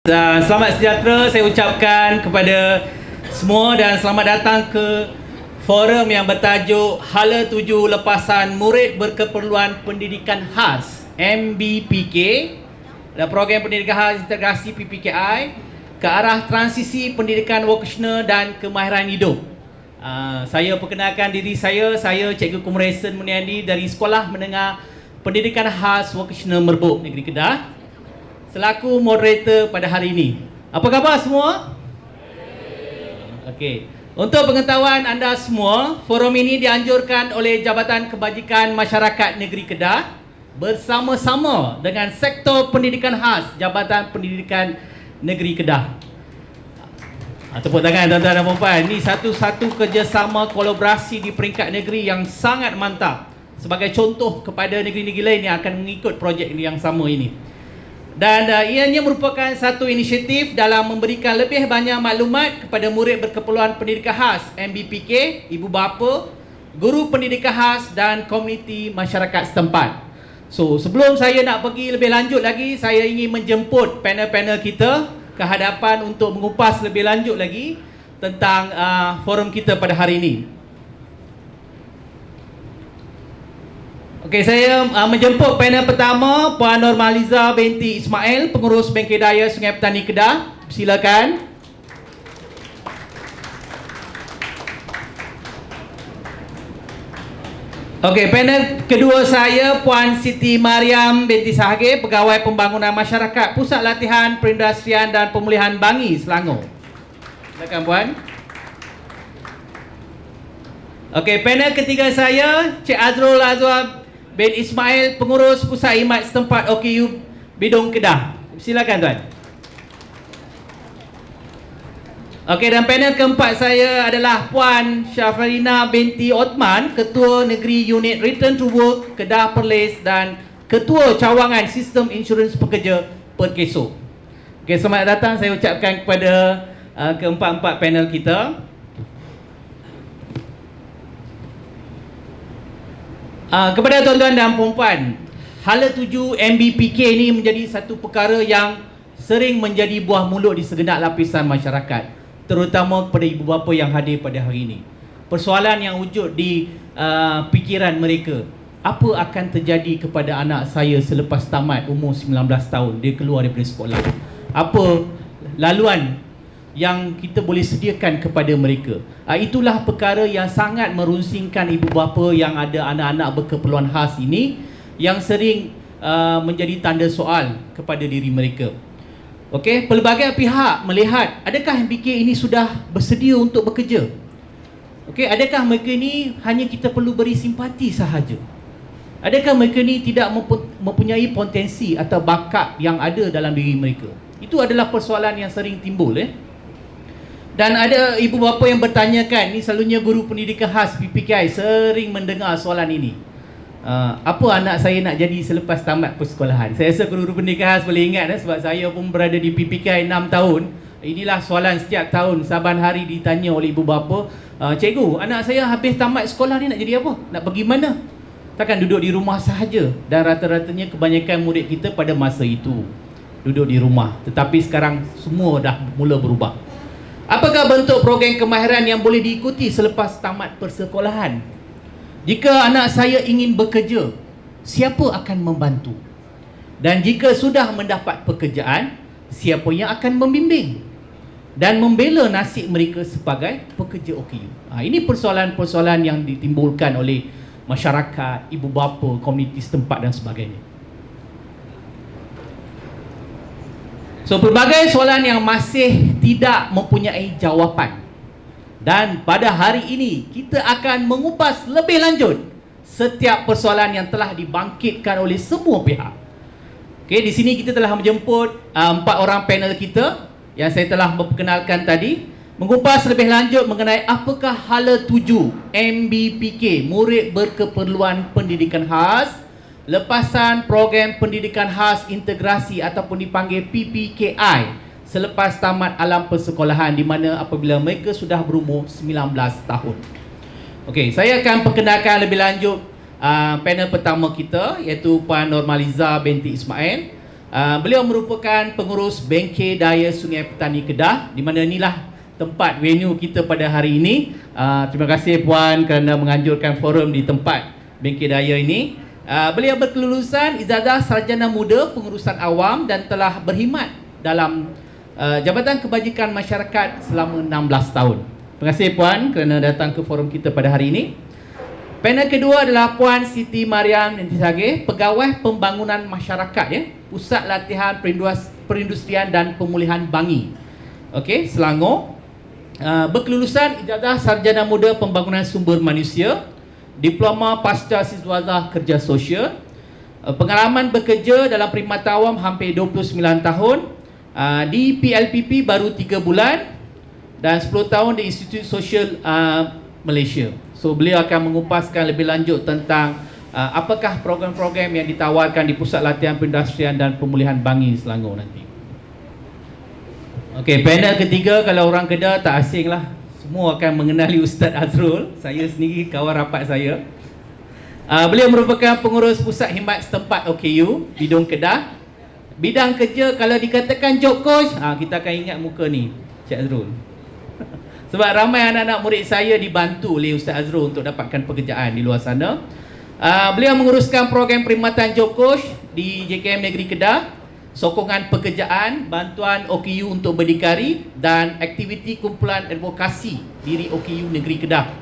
Selamat sejahtera saya ucapkan kepada semua dan selamat datang ke forum yang bertajuk Hala 7 Lepasan Murid Berkeperluan Pendidikan Khas MBPK dan Program Pendidikan Khas Integrasi PPKI ke arah transisi pendidikan vokasional dan kemahiran hidup. Saya perkenalkan diri saya Cikgu Kumresen Muniandi dari Sekolah Menengah Pendidikan Khas Vokasional Merbuk Negeri Kedah selaku moderator pada hari ini. Apa khabar semua? Okey. Untuk pengetahuan anda semua, forum ini dianjurkan oleh Jabatan Kebajikan Masyarakat Negeri Kedah bersama-sama dengan Sektor Pendidikan Khas Jabatan Pendidikan Negeri Kedah. Tepuk tangan tuan-tuan dan puan. Ini satu-satu kerjasama kolaborasi di peringkat negeri yang sangat mantap sebagai contoh kepada negeri-negeri lain yang akan mengikut projek yang sama ini. Dan ianya merupakan satu inisiatif dalam memberikan lebih banyak maklumat kepada murid berkeperluan pendidikan khas MBPK, ibu bapa, guru pendidikan khas dan komuniti masyarakat setempat. So, sebelum saya nak pergi lebih lanjut lagi, saya ingin menjemput panel-panel kita ke hadapan untuk mengupas lebih lanjut lagi tentang forum kita pada hari ini. Okey, saya menjemput panel pertama Puan Normaliza binti Ismail, pengurus Bengkel Daya Sungai Petani Kedah. Silakan. Okey, panel kedua saya Puan Siti Mariam binti Sahagir, Pegawai Pembangunan Masyarakat Pusat Latihan Perindustrian dan Pemulihan Bangi, Selangor. Silakan Puan. Okey, panel ketiga saya Cik Azrul Azwar bin Ismail, pengurus Pusat Khidmat Setempat OKU Bidong Kedah. Silakan tuan. Okey, dan panel keempat saya adalah Puan Syafrina binti Othman, Ketua Negeri Unit Return to Work Kedah Perlis dan Ketua Cawangan Sistem Insurans Pekerja Perkeso. Okey, selamat datang saya ucapkan kepada keempat-empat panel kita. Kepada tuan-tuan dan puan-puan, Hala 7 MBPK ini menjadi satu perkara yang sering menjadi buah mulut di segenap lapisan masyarakat, terutama kepada ibu bapa yang hadir pada hari ini. Persoalan yang wujud di fikiran mereka, apa akan terjadi kepada anak saya selepas tamat umur 19 tahun, dia keluar daripada sekolah? Apa laluan yang kita boleh sediakan kepada mereka? Itulah perkara yang sangat merunsingkan ibu bapa yang ada anak-anak berkeperluan khas ini, yang sering menjadi tanda soal kepada diri mereka. Okey, pelbagai pihak melihat adakah MBK ini sudah bersedia untuk bekerja? Okey, adakah mereka ini hanya kita perlu beri simpati sahaja? Adakah mereka ini tidak mempunyai potensi atau bakat yang ada dalam diri mereka? Itu adalah persoalan yang sering timbul. Dan ada ibu bapa yang bertanyakan, ni selalunya guru pendidikan khas PPKI sering mendengar soalan ini. Apa anak saya nak jadi selepas tamat persekolahan? Saya rasa guru pendidikan khas boleh ingat sebab saya pun berada di PPKI 6 tahun. Inilah soalan setiap tahun, saban hari ditanya oleh ibu bapa, cikgu, anak saya habis tamat sekolah ni nak jadi apa? Nak pergi mana? Takkan duduk di rumah sahaja. Dan rata-ratanya kebanyakan murid kita pada masa itu duduk di rumah. Tetapi sekarang semua dah mula berubah. Apakah bentuk program kemahiran yang boleh diikuti selepas tamat persekolahan? Jika anak saya ingin bekerja, siapa akan membantu? Dan jika sudah mendapat pekerjaan, siapa yang akan membimbing dan membela nasib mereka sebagai pekerja OKU? Ini persoalan-persoalan yang ditimbulkan oleh masyarakat, ibu bapa, komuniti setempat dan sebagainya. So, pelbagai soalan yang masih tidak mempunyai jawapan. Dan pada hari ini, kita akan mengupas lebih lanjut setiap persoalan yang telah dibangkitkan oleh semua pihak. Okey, di sini kita telah menjemput 4 orang panel kita yang saya telah memperkenalkan tadi, mengupas lebih lanjut mengenai apakah Hala 7 MBPK, Murid Berkeperluan Pendidikan Khas, lepasan program pendidikan khas integrasi ataupun dipanggil PPKI selepas tamat alam persekolahan, di mana apabila mereka sudah berumur 19 tahun. Okey, saya akan perkenalkan lebih lanjut panel pertama kita, iaitu Puan Normaliza binti Ismail, Beliau merupakan pengurus Bengkel Daya Sungai Petani Kedah, di mana inilah tempat venue kita pada hari ini. Terima kasih Puan kerana menganjurkan forum di tempat Bengkel Daya ini. Beliau berkelulusan Ijazah Sarjana Muda Pengurusan Awam dan telah berkhidmat dalam Jabatan Kebajikan Masyarakat selama 16 tahun. Terima kasih Puan kerana datang ke forum kita pada hari ini. Panel kedua adalah Puan Siti Mariam Nentisage, Pegawai Pembangunan Masyarakat, Pusat Latihan Perindustrian dan Pemulihan Bangi, okey, Selangor. Berkelulusan Ijazah Sarjana Muda Pembangunan Sumber Manusia, Diploma Pasca Siswazah Kerja Sosial. Pengalaman bekerja dalam perkhidmatan awam hampir 29 tahun. Di PLPP baru 3 bulan dan 10 tahun di Institut Sosial Malaysia. So beliau akan mengupaskan lebih lanjut tentang apakah program-program yang ditawarkan di Pusat Latihan Perindustrian dan Pemulihan Bangi Selangor nanti. Okey, panel ketiga, kalau orang Kedah tak asing lah, semua akan mengenali Ustaz Azrul. Saya sendiri kawan rapat saya. Beliau merupakan pengurus Pusat Khidmat Setempat OKU Bidung Kedah. Bidang kerja kalau dikatakan job coach, kita akan ingat muka ni, Cik Azrul. Sebab ramai anak-anak murid saya dibantu oleh Ustaz Azrul untuk dapatkan pekerjaan di luar sana. Beliau menguruskan program perkhidmatan job coach di JKM Negeri Kedah, sokongan pekerjaan, bantuan OKU untuk berdikari dan aktiviti kumpulan advokasi diri OKU Negeri Kedah.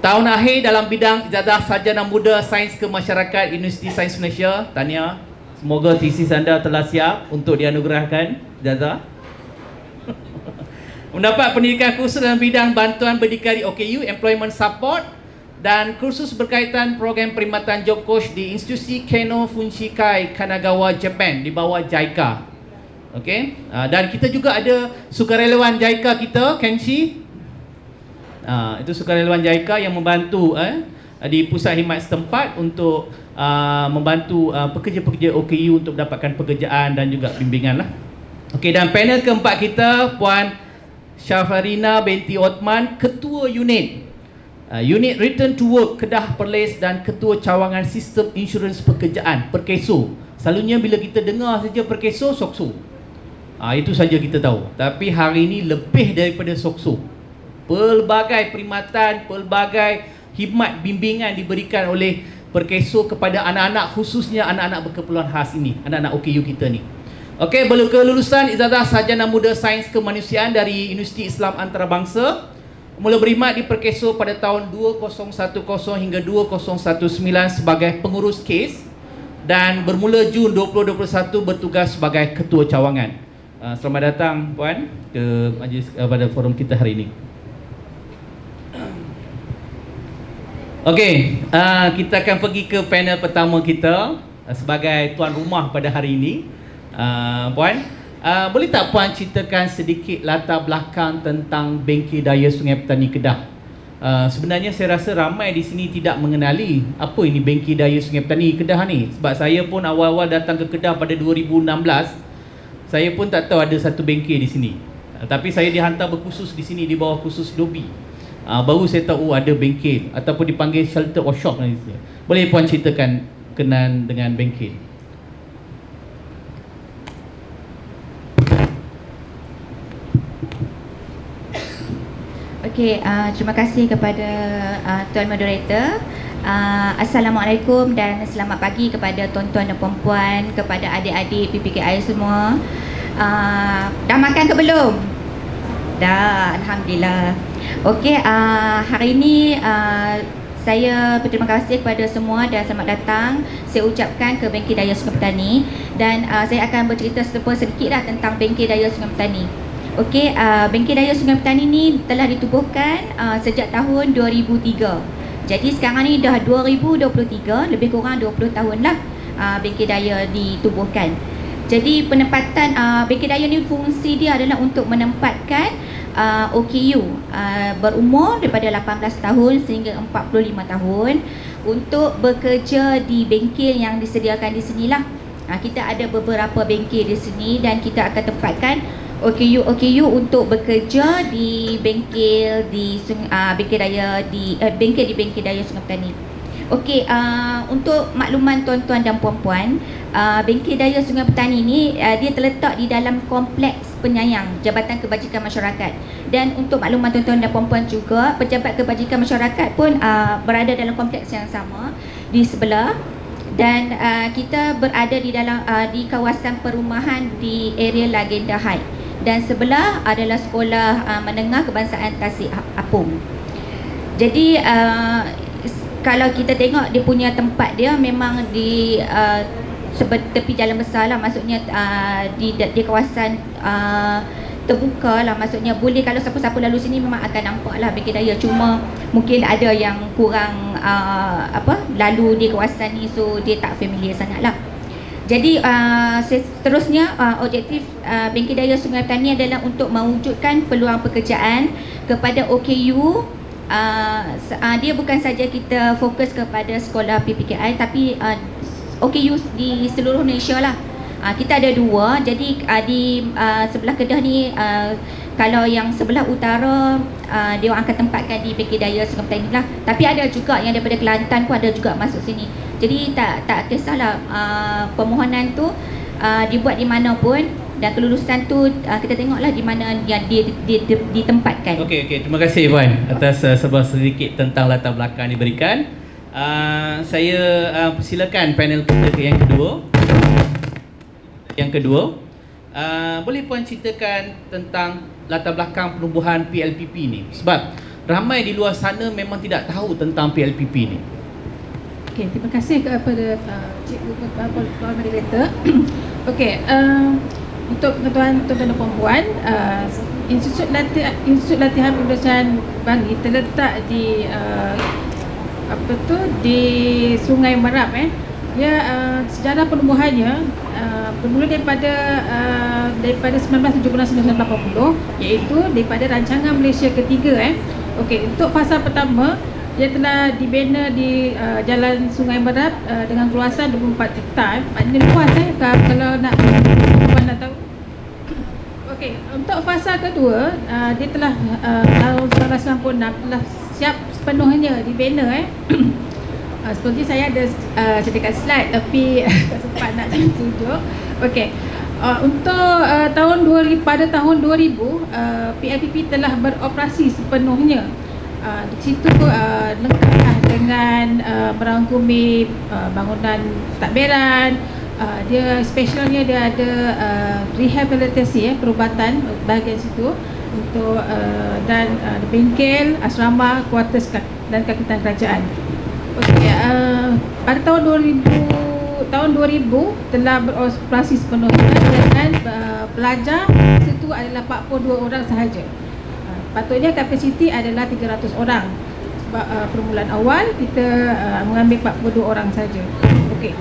Tahun akhir dalam bidang Ijazah Sarjana Muda Sains Kemasyarakatan Universiti Sains Malaysia. Tahniah, semoga tesis anda telah siap untuk dianugerahkan ijazah. Mendapat pendidikan kursus dalam bidang bantuan berdikari OKU, Employment Support, dan kursus berkaitan program perkhidmatan job coach di institusi Keno Funshikai Kanagawa, Japan, di bawah JICA. Okey, dan kita juga ada sukarelawan JICA kita, Kenshi. Itu sukarelawan JICA yang membantu di pusat khidmat setempat untuk membantu pekerja-pekerja OKU untuk mendapatkan pekerjaan dan juga bimbingan lah. Okey, dan panel keempat kita Puan Syafarina binti Othman, Ketua Unit Return to Work Kedah Perlis dan Ketua Cawangan Sistem Insurans Pekerjaan Perkeso. Selalunya bila kita dengar saja Perkeso, SOKSO, itu saja kita tahu. Tapi hari ini lebih daripada SOKSO. Pelbagai perkhidmatan, pelbagai khidmat bimbingan diberikan oleh Perkeso kepada anak-anak, khususnya anak-anak berkeperluan khas ini, anak-anak OKU kita ni. Okey, berkelulusan Ijazah Sarjana Muda Sains Kemanusiaan dari Universiti Islam Antarabangsa. Mula berkhidmat di Perkeso pada tahun 2010 hingga 2019 sebagai pengurus kes, dan bermula Jun 2021 bertugas sebagai ketua cawangan. Selamat datang Puan ke majlis pada forum kita hari ini. Okey, kita akan pergi ke panel pertama kita sebagai tuan rumah pada hari ini. Puan, boleh tak Puan ceritakan sedikit latar belakang tentang Bengkel Daya Sungai Petani Kedah? Sebenarnya saya rasa ramai di sini tidak mengenali apa ini Bengkel Daya Sungai Petani Kedah ni. Sebab saya pun awal-awal datang ke Kedah pada 2016, saya pun tak tahu ada satu bengkel di sini. Tapi saya dihantar berkursus di sini di bawah kursus Dobi. Baru saya tahu ada bengkel ataupun dipanggil shelter or shop. Boleh Puan ceritakan kenaan dengan bengkel? Okey, terima kasih kepada Tuan Moderator. Assalamualaikum dan selamat pagi kepada tuan-tuan dan puan-puan, kepada adik-adik PPKI semua. Dah makan ke belum? Dah, Alhamdulillah. Okey, hari ini saya berterima kasih kepada semua dan selamat datang saya ucapkan ke Bengkel Daya Sungai Petani, dan saya akan bercerita sedikitlah tentang Bengkel Daya Sungai Petani. Okey, Bengkel Daya Sungai Petani ni telah ditubuhkan sejak tahun 2003. Jadi sekarang ni dah 2023, lebih kurang 20 tahun lah Bengkel Daya ditubuhkan. Jadi penempatan Bengkel Daya ni, fungsi dia adalah untuk menempatkan OKU berumur daripada 18 tahun sehingga 45 tahun untuk bekerja di bengkel yang disediakan di sinilah. Kita ada beberapa bengkel di sini dan kita akan tempatkan OKU untuk bekerja di bengkel di Bengkel Daya di Bengkel Daya Sungai Petani. Okey, untuk makluman tuan-tuan dan puan-puan, Bengkel Daya Sungai Petani ni dia terletak di dalam kompleks penyayang Jabatan Kebajikan Masyarakat. Dan untuk makluman tuan-tuan dan puan-puan juga, Pejabat Kebajikan Masyarakat pun berada dalam kompleks yang sama di sebelah. Dan kita berada di dalam di kawasan perumahan di area Lagenda High. Dan sebelah adalah Sekolah Menengah Kebangsaan Tasik Apung. Jadi kalau kita tengok dia punya tempat dia memang di tepi jalan besar lah, maksudnya di kawasan terbuka lah, maksudnya boleh kalau siapa-siapa lalu sini memang akan nampak lah Bengkel Daya. Cuma mungkin ada yang kurang lalu di kawasan ni, so dia tak familiar sangat lah. Jadi seterusnya objektif Bengkel Daya Sungai Petani adalah untuk mewujudkan peluang pekerjaan kepada OKU. Dia bukan saja kita fokus kepada sekolah PPKI, tapi OKU di seluruh Malaysia lah. Kita ada 2. Jadi di sebelah Kedah ni, kalau yang sebelah utara dia orang akan tempatkan di Bengkel Daya Sungai Petani lah. Tapi ada juga yang daripada Kelantan pun ada juga masuk sini. Jadi tak kisahlah permohonan tu dibuat di mana pun, dan kelulusan tu kita tengoklah di mana yang dia ditempatkan. Okey, terima kasih Puan atas sebuah sedikit tentang latar belakang diberikan. Saya persilakan panel kita ke yang kedua. Boleh Puan ceritakan tentang latar belakang penubuhan PLPP ni? Sebab ramai di luar sana memang tidak tahu tentang PLPP ni. Okey, terima kasih kepada Cikgu Tuan Moderator. Okey, untuk tuan-tuan dan puan-puan, Institut Latihan Pembelajaran Bangi terletak di di Sungai Merap. Dia sejarah penubuhannya bermula daripada 1979-1980, iaitu daripada rancangan Malaysia ketiga. Okey, untuk fasa pertama dia telah dibina di Jalan Sungai Merap dengan luasan 24 hektar. Maknanya luas kalau nak tahu. Okey, untuk fasa kedua dia telah tahun 1996 telah siap sepenuhnya dibina. Seperti saya ada sedikit slide tapi tak sempat nak tunjuk. Okey. Untuk pada tahun 2000 PLPP telah beroperasi sepenuhnya. Di situ lengkaplah dengan merangkumi bangunan pentadbiran. Dia specialnya dia ada rehabilitasi, perubatan bahagian situ untuk dan bengkel, asrama, kuartus dan kakitan kerajaan. Okey, pada tahun 2000 telah beroperasi sepenuhnya dengan pelajar situ adalah 42 orang sahaja. Patutnya kapasiti adalah 300 orang. Sebab permulaan awal kita mengambil 42 orang saja. Okey.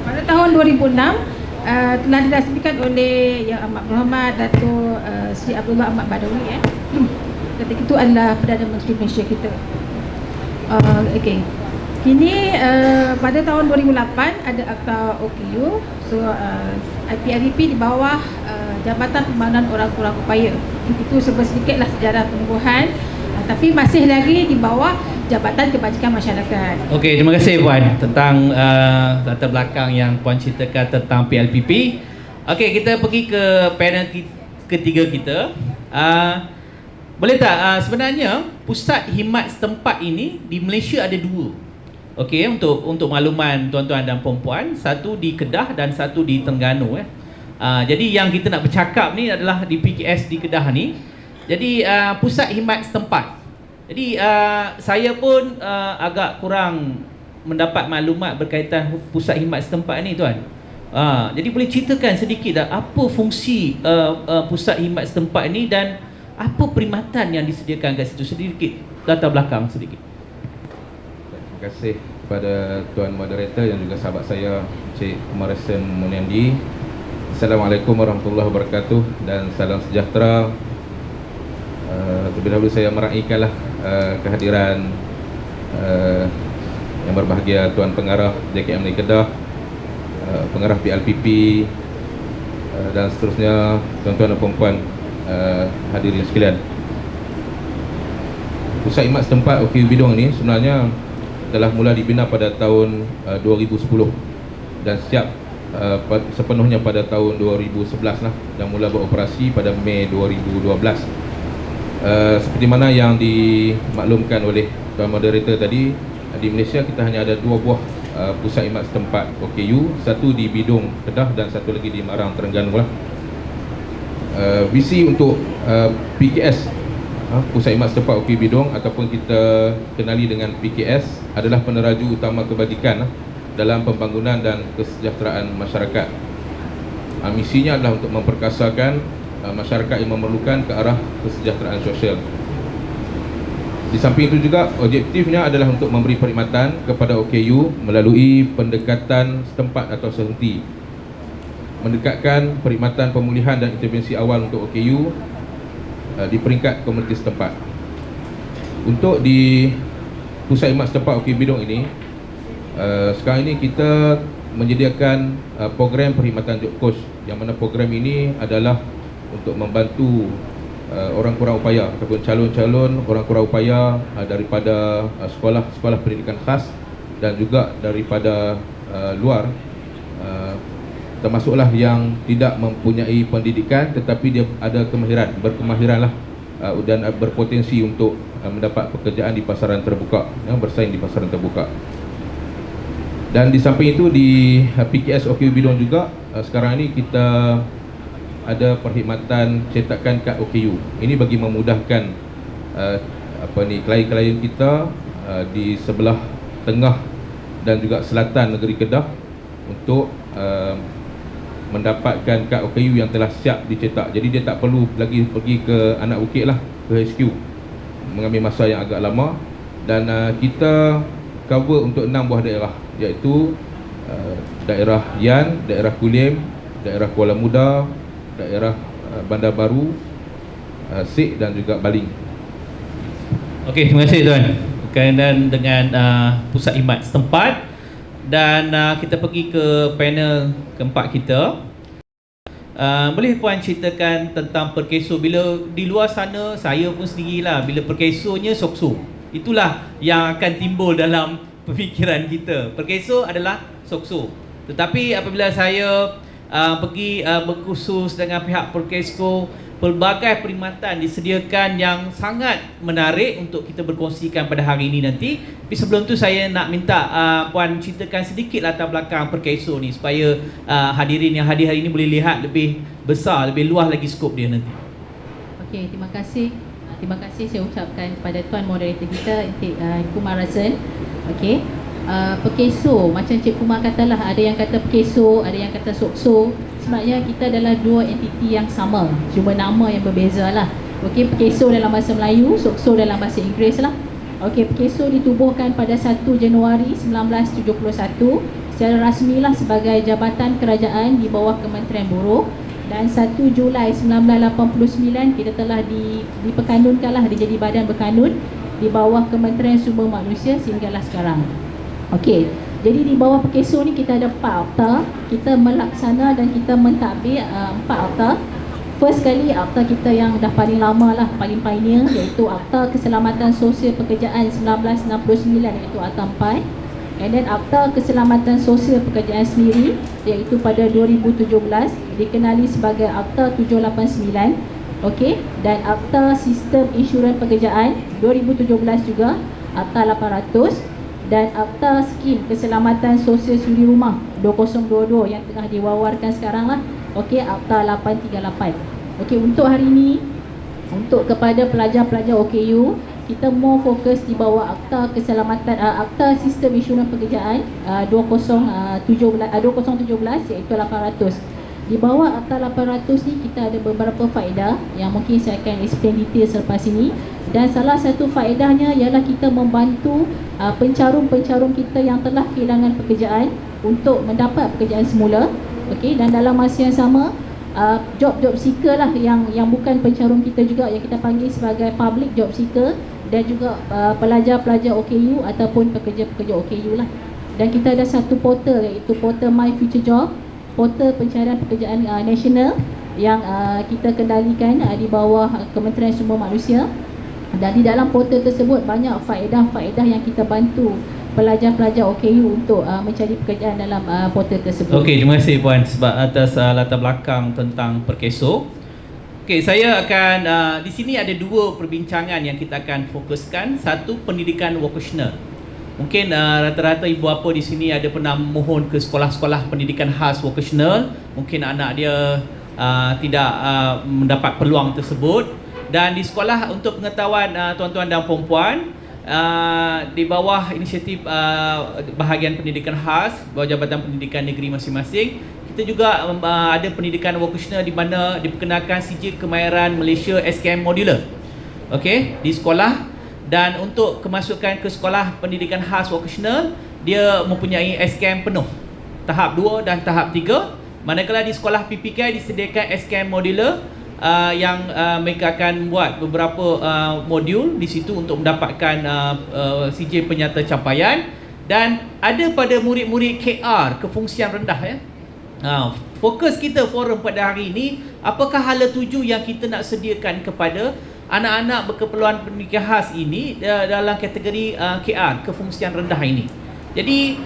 Pada tahun 2006 telah dirasmikan oleh Yang Amat Berhormat Dato' Sri Abdullah Ahmad Badawi. Ketika itu adalah Perdana Menteri Malaysia kita. Okey. Kini pada tahun 2008 ada Akta OKU. So PLPP di bawah Jabatan Pembangunan Orang-Orang Upaya. Itu sedikitlah sejarah penubuhan, tapi masih lagi di bawah Jabatan Kebajikan Masyarakat. Okey, terima kasih Puan tentang latar belakang yang Puan ceritakan tentang PLPP. Okey, kita pergi ke panel ketiga kita. Boleh tak sebenarnya pusat khidmat setempat ini di Malaysia ada 2. Okey, untuk makluman tuan-tuan dan puan-puan, satu di Kedah dan satu di Terengganu. Jadi yang kita nak bercakap ni adalah di PKS di Kedah ni. Jadi pusat khidmat setempat. Jadi saya pun agak kurang mendapat maklumat berkaitan pusat khidmat setempat ni tuan. Jadi boleh ceritakan sedikit tak apa fungsi pusat khidmat setempat ni dan apa perkhidmatan yang disediakan kat situ, sedikit latar belakang sedikit. Terima kasih kepada Tuan Moderator yang juga sahabat saya Cik Maresen Muniandi. Assalamualaikum warahmatullahi wabarakatuh dan salam sejahtera. Terlebih dahulu saya meraihkanlah kehadiran yang berbahagia Tuan Pengarah JKM Negeri Kedah, Pengarah PLPP dan seterusnya, tuan-tuan dan puan-puan hadirin sekalian. Pusat khidmat setempat OKU Bidong ni sebenarnya telah mula dibina pada tahun 2010 dan siap sepenuhnya pada tahun 2011 lah, dan mula beroperasi pada Mei 2012. Seperti mana yang dimaklumkan oleh Tuan Moderator tadi, di Malaysia kita hanya ada 2 buah pusat khidmat setempat OKU, satu di Bidong Kedah dan satu lagi di Marang Terengganu lah. Visi untuk PKS, pusat khidmat setempat OKU Bidong ataupun kita kenali dengan PKS, adalah peneraju utama kebajikan dalam pembangunan dan kesejahteraan masyarakat. Misinya adalah untuk memperkasakan masyarakat yang memerlukan ke arah kesejahteraan sosial. Di samping itu juga, objektifnya adalah untuk memberi perkhidmatan kepada OKU melalui pendekatan setempat atau sehenti, mendekatkan perkhidmatan pemulihan dan intervensi awal untuk OKU di peringkat komuniti setempat. Untuk di pusat khidmat setempat OKU Bidong ini, sekarang ini kita menyediakan program perkhidmatan job coach, yang mana program ini adalah untuk membantu orang kurang upaya ataupun calon-calon orang kurang upaya daripada sekolah-sekolah pendidikan khas dan juga daripada luar, termasuklah yang tidak mempunyai pendidikan tetapi dia ada berkemahiran lah, dan berpotensi untuk mendapat pekerjaan di pasaran terbuka, bersaing di pasaran terbuka. Dan di samping itu, di PKS OKU Bidong juga sekarang ini kita ada perkhidmatan cetakan kad OKU. Ini bagi memudahkan klien-klien kita di sebelah tengah dan juga selatan negeri Kedah untuk mendapatkan kad OKU yang telah siap dicetak. Jadi dia tak perlu lagi pergi ke Anak Bukit lah, ke HQ, mengambil masa yang agak lama. Dan kita cover untuk 6 buah daerah, iaitu daerah Yan, daerah Kulim, daerah Kuala Muda, daerah Bandar Baru, Sik dan juga Baling. Okey, terima kasih tuan. Berkaitan dengan pusat khidmat setempat, dan kita pergi ke panel keempat kita. Boleh puan ceritakan tentang perkeso? Bila di luar sana, saya pun sendirilah, bila perkesonya sokso, itulah yang akan timbul dalam pemikiran kita. Perkeso adalah sokso. Tetapi apabila saya pergi berkhusus dengan pihak Perkeso, pelbagai perkhidmatan disediakan yang sangat menarik untuk kita berkongsikan pada hari ini nanti. Tapi sebelum tu saya nak minta puan ceritakan sedikit latar belakang Perkeso ni, supaya hadirin yang hadir hari ini boleh lihat lebih besar, lebih luas lagi skop dia nanti. Okey, terima kasih. Terima kasih saya ucapkan kepada Tuan Moderator kita, Encik Kumar Razan. Okey. Perkeso, macam Cik Kumar katalah, ada yang kata Perkeso, ada yang kata Sokso. Sebenarnya kita adalah dua entiti yang sama, cuma nama yang berbeza lah. Okey, Perkeso dalam bahasa Melayu, Sokso dalam bahasa Inggeris lah. Okey, Perkeso ditubuhkan pada 1 Januari 1971 secara rasmilah sebagai jabatan kerajaan di bawah Kementerian Buruh, dan 1 Julai 1989 kita telah diperkanunkanlah, dia jadi badan berkanun di bawah Kementerian Sumber Manusia sehinggalah sekarang. Okey, jadi di bawah Perkeso ni kita ada 4 akta. Kita melaksana dan kita mentadbir 4 akta. First kali akta kita yang dah paling lama lah, paling pioneer, iaitu Akta Keselamatan Sosial Pekerjaan 1969, iaitu Akta 4. And then Akta Keselamatan Sosial Pekerjaan sendiri, iaitu pada 2017, dikenali sebagai Akta 789. Okey, dan Akta Sistem Insurans Pekerjaan 2017 juga, Akta 800. Dan Akta Skim Keselamatan Sosial Suri Rumah 2022 yang tengah diwawarkan sekarang lah. Okey, Akta 838. Okey, untuk hari ini, untuk kepada pelajar-pelajar OKU, kita more fokus di bawah Akta Keselamatan Akta Sistem Insurans Pekerjaan 2017 iaitu 800. Di bawah Akta 800 ni kita ada beberapa faedah yang mungkin saya akan explain detail selepas ini. Dan salah satu faedahnya ialah kita membantu pencarum-pencarum kita yang telah kehilangan pekerjaan untuk mendapat pekerjaan semula. Okey, dan dalam masa yang sama job-job seeker lah yang bukan pencarum kita juga, yang kita panggil sebagai public job seeker, dan juga pelajar-pelajar OKU ataupun pekerja-pekerja OKU lah. Dan kita ada satu portal, iaitu portal My Future Job, portal pencarian pekerjaan nasional yang kita kendalikan di bawah Kementerian Sumber Manusia. Dan di dalam portal tersebut banyak faedah-faedah yang kita bantu pelajar-pelajar OKU untuk mencari pekerjaan dalam portal tersebut. Okey, terima kasih Puan sebab atas latar belakang tentang Perkeso. Okey, saya akan di sini ada dua perbincangan yang kita akan fokuskan. Satu, pendidikan vocational. Mungkin rata-rata ibu bapa di sini ada pernah mohon ke sekolah-sekolah pendidikan khas vocational. Mungkin anak dia tidak mendapat peluang tersebut. Dan di sekolah, untuk pengetahuan tuan-tuan dan puan-puan, di bawah inisiatif bahagian pendidikan khas, bawah Jabatan Pendidikan Negeri masing-masing, kita juga ada pendidikan vocational di mana diperkenalkan sijil kemahiran Malaysia SKM modular. Okey, di sekolah. Dan untuk kemasukan ke sekolah pendidikan khas vocational, dia mempunyai SKM penuh, tahap 2 dan tahap 3. Manakala di sekolah PPK disediakan SKM modular, yang mereka akan buat beberapa modul di situ untuk mendapatkan sijil penyata capaian. Dan ada pada murid-murid KR, kefungsian rendah ya. Fokus kita forum pada hari ini, apakah hala tuju yang kita nak sediakan kepada anak-anak berkeperluan pendidikan khas ini dalam kategori KR, kefungsian rendah ini. Jadi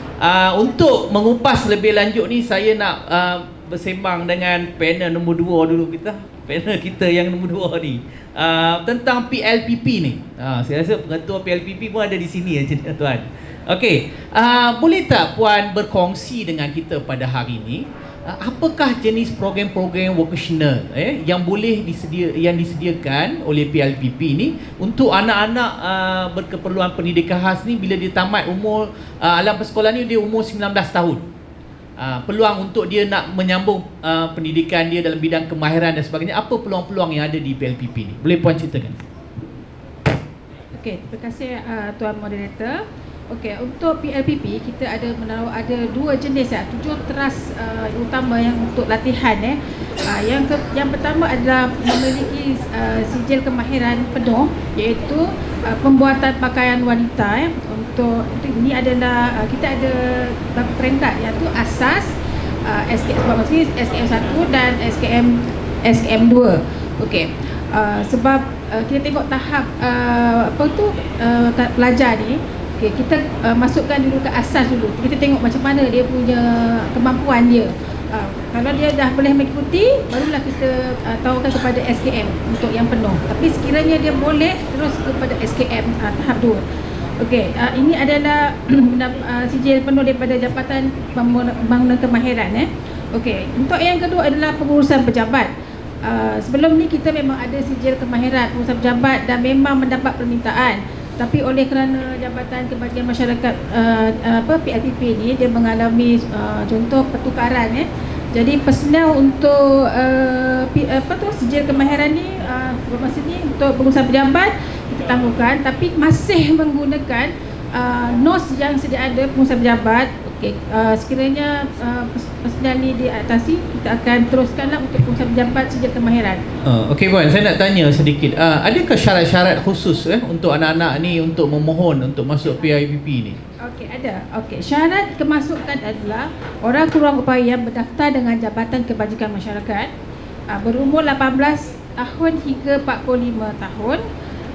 untuk mengupas lebih lanjut ni, saya nak bersembang dengan panel nombor 2 dulu kita. Panel kita yang nombor 2 ni tentang PLPP ni. Saya rasa pengetua PLPP pun ada di sini ya tuan. Okey, boleh tak puan berkongsi dengan kita pada hari ini, apakah jenis program-program vocational yang boleh disediakan oleh PLPP ni untuk anak-anak berkeperluan pendidikan khas ni bila dia tamat umur alam persekolahan ni, dia umur 19 tahun. Peluang untuk dia nak menyambung pendidikan dia dalam bidang kemahiran dan sebagainya, apa peluang-peluang yang ada di PLPP ni? Boleh puan ceritakan? Okey, terima kasih tuan moderator. Okey, untuk PLPP kita ada dua jenis 7 teras utama yang untuk latihan yang pertama adalah memiliki sijil kemahiran penuh, iaitu pembuatan pakaian wanita Untuk ini adalah kita ada beberapa peringkat, iaitu asas, SKM SKM 1 dan SKM 2. Okey. Sebab kita tengok tahap pelajar ni, kita masukkan dulu ke asas dulu. Kita tengok macam mana dia punya kemampuan dia. Kalau dia dah boleh mengikuti, barulah kita tawarkan kepada SKM untuk yang penuh. Tapi sekiranya dia boleh, terus kepada SKM tahap 2. Okey, ini adalah sijil penuh daripada Jabatan Pembangunan Kemahiran. Okey, untuk yang kedua adalah pengurusan pejabat. Sebelum ni kita memang ada sijil kemahiran pengurusan pejabat dan memang mendapat permintaan. Tapi oleh kerana Jabatan Kebajikan Masyarakat PLPP ni dia mengalami contoh pertukaran jadi personel untuk sijil kemahiran ni masa ni untuk pengurusan pejabat kita tangguhkan, tapi masih menggunakan NOS yang sedia ada pengurusan pejabat. Okey, sekiranya personel ni diatasi, kita akan teruskanlah untuk pengurusan pejabat sijil kemahiran. Okey puan, saya nak tanya sedikit. Adakah syarat-syarat khusus untuk anak-anak ni untuk memohon untuk masuk PIPP ni? Okey, ada. Okey, syarat kemasukan adalah orang kurang upaya yang berdaftar dengan Jabatan Kebajikan Masyarakat, berumur 18 tahun hingga 45 tahun,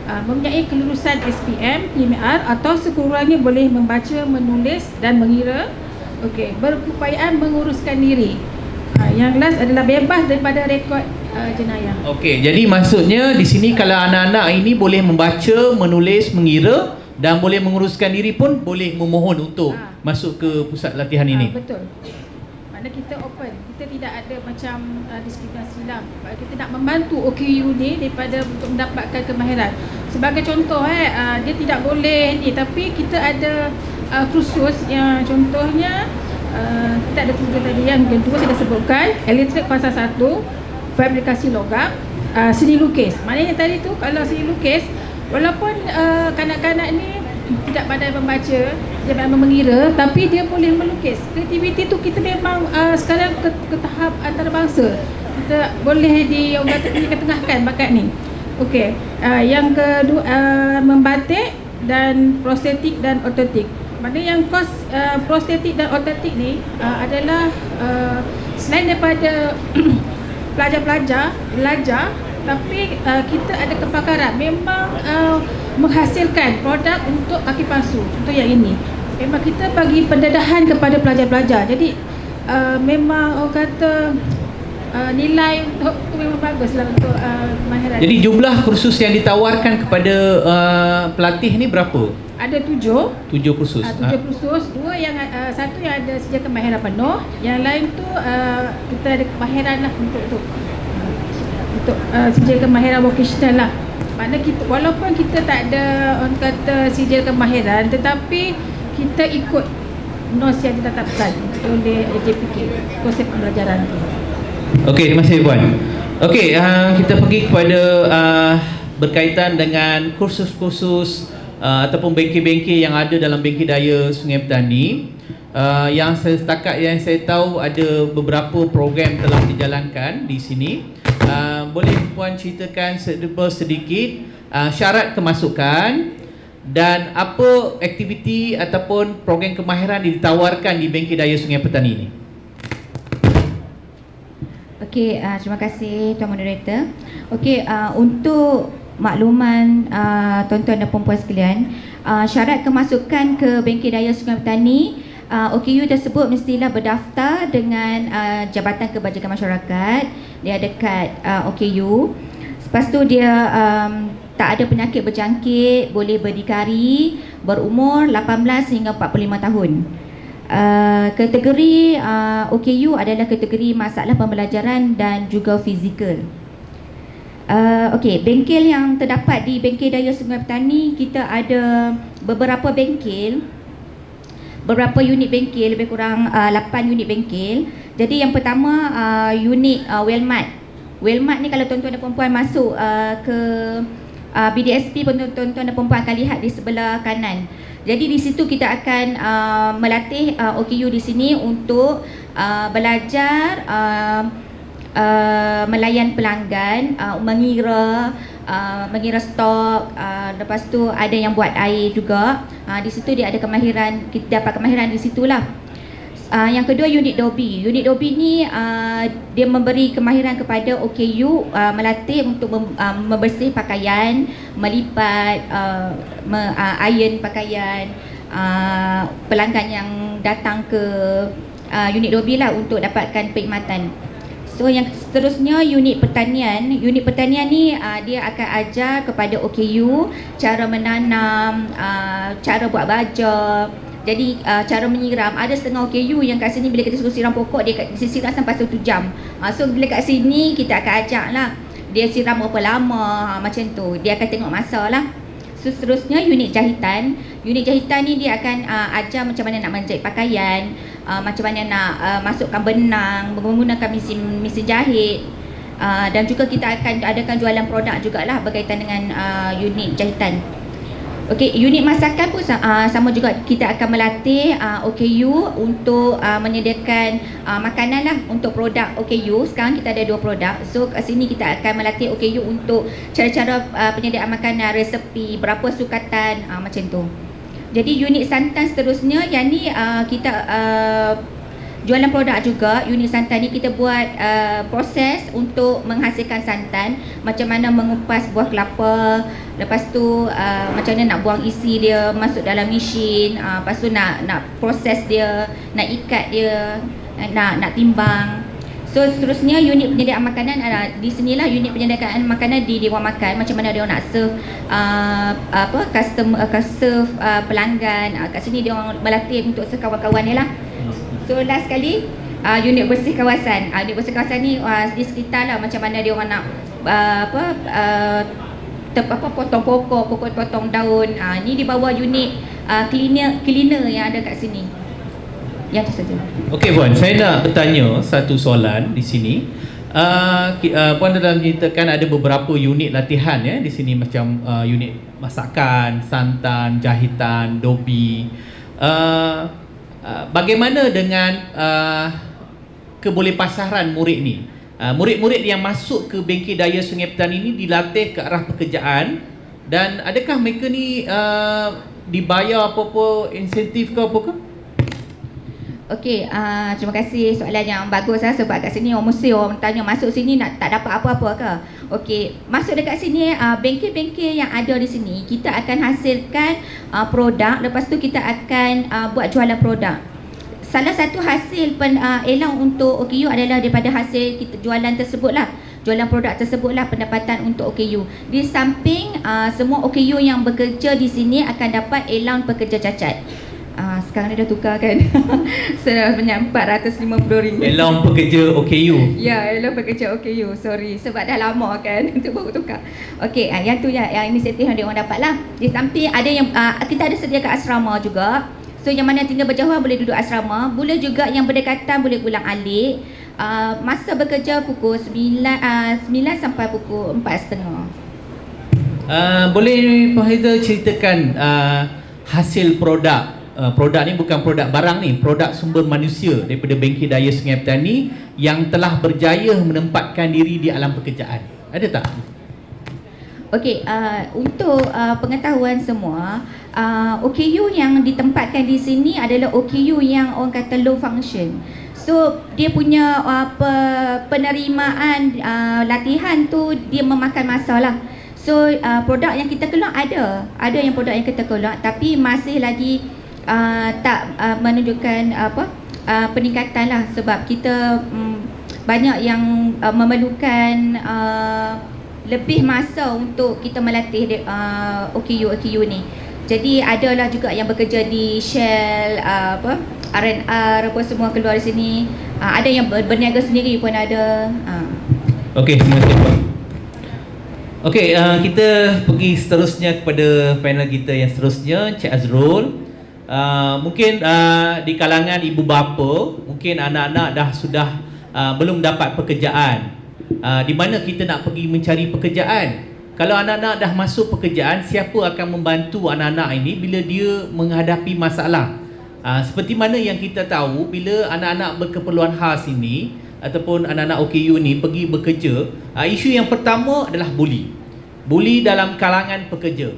mempunyai kelulusan SPM, PMR atau sekurang-kurangnya boleh membaca, menulis dan mengira. Okey, berupayaan menguruskan diri. Yang last adalah bebas daripada rekod jenayah. Okey, jadi maksudnya di sini kalau anak-anak ini boleh membaca, menulis, mengira dan boleh menguruskan diri pun boleh memohon untuk masuk ke pusat latihan ini. Betul. Maknanya kita open. Kita tidak ada macam diskriminasi lah. Kita nak membantu OKU ni daripada untuk mendapatkan kemahiran. Sebagai contoh dia tidak boleh ni, tapi kita ada kursus yang contohnya kita ada tujuan tadi, yang kedua saya dah sebutkan, elektrik fasa 1, fabrikasi logam, seni lukis. Maknanya tadi tu kalau seni lukis, walaupun kanak-kanak ni tidak pandai membaca, dia memang mengira, tapi dia boleh melukis. Kreativiti tu kita memang sekarang ke tahap antarabangsa. Kita boleh diketengahkan bakat ni. Okey, yang kedua membatik dan prostetik dan ototik. Maknanya yang kos prostetik dan ototik ni adalah selain daripada pelajar-pelajar belajar, tapi kita ada kepakaran memang menghasilkan produk untuk kaki palsu. Contoh yang ini. Memang kita bagi pendedahan kepada pelajar-pelajar. Jadi memang orang kata nilai untuk tu memang baguslah untuk kemahiran. Jadi jumlah kursus yang ditawarkan kepada pelatih ni berapa? Ada 7 kursus. 7 kursus. Dua yang satu yang ada sejarah kemahiran penuh, yang lain tu kita ada kemahiran lah untuk sejarah kemahiran vocational lah. Maknanya kita, walaupun kita tak ada orang kata sejarah kemahiran, tetapi kita ikut NOS yang ditetapkan oleh AJPK, konsep pembelajaran tu. Okey, terima kasih Puan. Okey, kita pergi kepada berkaitan dengan kursus-kursus ataupun bengkel-bengkel yang ada dalam bengkel daya Sungai Petani. Yang setakat yang saya tahu ada beberapa program telah dijalankan di sini. Boleh Puan ceritakan sedikit syarat kemasukan dan apa aktiviti ataupun program kemahiran ditawarkan di bengkel daya Sungai Petani ini? Okey, terima kasih Tuan Moderator. Okey, untuk makluman tuan-tuan dan puan-puan sekalian, syarat kemasukan ke bengkel daya Sungai Petani, OKU tersebut mestilah berdaftar dengan Jabatan Kebajikan Masyarakat. Dia dekat OKU. Lepas tu dia tak ada penyakit berjangkit, boleh berdikari, berumur 18 hingga 45 tahun. Kategori OKU adalah kategori masalah pembelajaran dan juga fizikal. Okey, bengkel yang terdapat di bengkel daya Sungai Petani, kita ada beberapa bengkel, beberapa unit bengkel, lebih kurang 8 unit bengkel. Jadi yang pertama unit Wellmart. Wellmart ni kalau tuan-tuan dan puan-puan masuk ke BDSP, tuan-tuan dan puan-puan akan lihat di sebelah kanan. Jadi di situ kita akan melatih OKU di sini untuk belajar melayan pelanggan, mengira stok, lepas tu ada yang buat air juga. Di situ dia ada kemahiran, kita dapat kemahiran di situlah. Yang kedua unit Dobi. Unit Dobi ni dia memberi kemahiran kepada OKU, melatih untuk membersih pakaian, melipat, iron pakaian pelanggan yang datang ke unit Dobi lah untuk dapatkan perkhidmatan. So yang seterusnya unit pertanian. Unit pertanian ni dia akan ajar kepada OKU cara menanam, cara buat baja. Jadi cara menyiram, ada setengah OKU yang kat sini bila kita suruh siram pokok, dia siram sampai 1 jam. So bila kat sini kita akan ajak lah dia siram berapa lama, macam tu. Dia akan tengok masa lah. So seterusnya unit jahitan. Unit jahitan ni dia akan ajar macam mana nak menjahit pakaian, macam mana nak masukkan benang, menggunakan mesin jahit. Dan juga kita akan adakan jualan produk jugalah berkaitan dengan unit jahitan. Okey, unit masakan pun sama juga, kita akan melatih OKU untuk menyediakan makanan lah untuk produk OKU. Sekarang kita ada 2 produk. So kat sini kita akan melatih OKU untuk cara-cara penyediaan makanan, resepi, berapa sukatan, macam tu. Jadi unit santan seterusnya, yang ni kita jualan produk juga. Unit santan ni kita buat proses untuk menghasilkan santan, macam mana mengupas buah kelapa, lepas tu macam mana nak buang isi dia masuk dalam mesin, lepas tu nak proses dia, nak ikat dia, nak timbang. So seterusnya unit penyediaan makanan, di sinilah unit penyediaan makanan di dewan makan, macam mana dia nak serve serve pelanggan. Kat sini dia orang melatih untuk sekawan-kawan ni lah. So last sekali unit bersih kawasan. Unit bersih kawasan ni di sekitar lah, macam mana dia orang nak potong pokok, potong daun. Ni di bawah unit cleaner yang ada kat sini. Ya, itu saja. Okey Puan, saya nak bertanya satu soalan di sini. Puan dalam ceritakan ada beberapa unit latihan ya di sini, macam unit masakan, santan, jahitan, dobi. Bagaimana dengan kebolehpasaran murid ni? Murid-murid yang masuk ke bengkel daya Sungai Petani ini dilatih ke arah pekerjaan, dan adakah mereka ni dibayar apa-apa insentif ke apa ke? Okey, terima kasih soalan yang bagus sebab kat sini orang mesti orang tanya masuk sini nak tak dapat apa-apa ke. Okey, masuk dekat sini bengkel-bengkel yang ada di sini kita akan hasilkan produk, lepas tu kita akan buat jualan produk. Salah satu hasil elang untuk OKU adalah daripada hasil kita jualan tersebutlah. Jualan produk tersebutlah pendapatan untuk OKU. Di samping semua OKU yang bekerja di sini akan dapat elang pekerja cacat. Sekarang dia dah tukar kan. Sebanyak RM450. Elang pekerja OKU. Ya, elang pekerja OKU. Sorry, sebab dah lama kan untuk baru tukar. Okey, yang tu yang inisiatif yang dia orang dapat lah. Di samping ada yang kita ada sediakan asrama juga. So yang mana tinggal berjauhan boleh duduk asrama, boleh juga yang berdekatan boleh ulang-alik. Masa bekerja pukul 9 sampai pukul 4.30. Boleh Pak Haizal ceritakan hasil produk? Produk ni bukan produk barang ni, produk sumber manusia daripada Bengkel Daya Sungai Petani yang telah berjaya menempatkan diri di alam pekerjaan. Ada tak? Okey, untuk pengetahuan semua, OKU yang ditempatkan di sini adalah OKU yang orang kata low function. So dia punya penerimaan latihan tu dia memakan masa lah. So produk yang kita keluar ada yang produk yang kita keluar tapi masih lagi tak menunjukkan peningkatan lah sebab kita banyak yang memerlukan lebih masa untuk kita melatih OKU ni. Jadi adalah juga yang bekerja di Shell, R&R apa semua keluar di sini. Ada yang berniaga sendiri pun ada. Okey, terima kasih Pak. Okey, kita pergi seterusnya kepada panel kita yang seterusnya, Cik Azrul. Mungkin di kalangan ibu bapa, mungkin anak-anak sudah belum dapat pekerjaan. Di mana kita nak pergi mencari pekerjaan? Kalau anak-anak dah masuk pekerjaan, siapa akan membantu anak-anak ini bila dia menghadapi masalah? Seperti mana yang kita tahu, bila anak-anak berkeperluan khas ini ataupun anak-anak OKU ni pergi bekerja, isu yang pertama adalah buli dalam kalangan pekerja.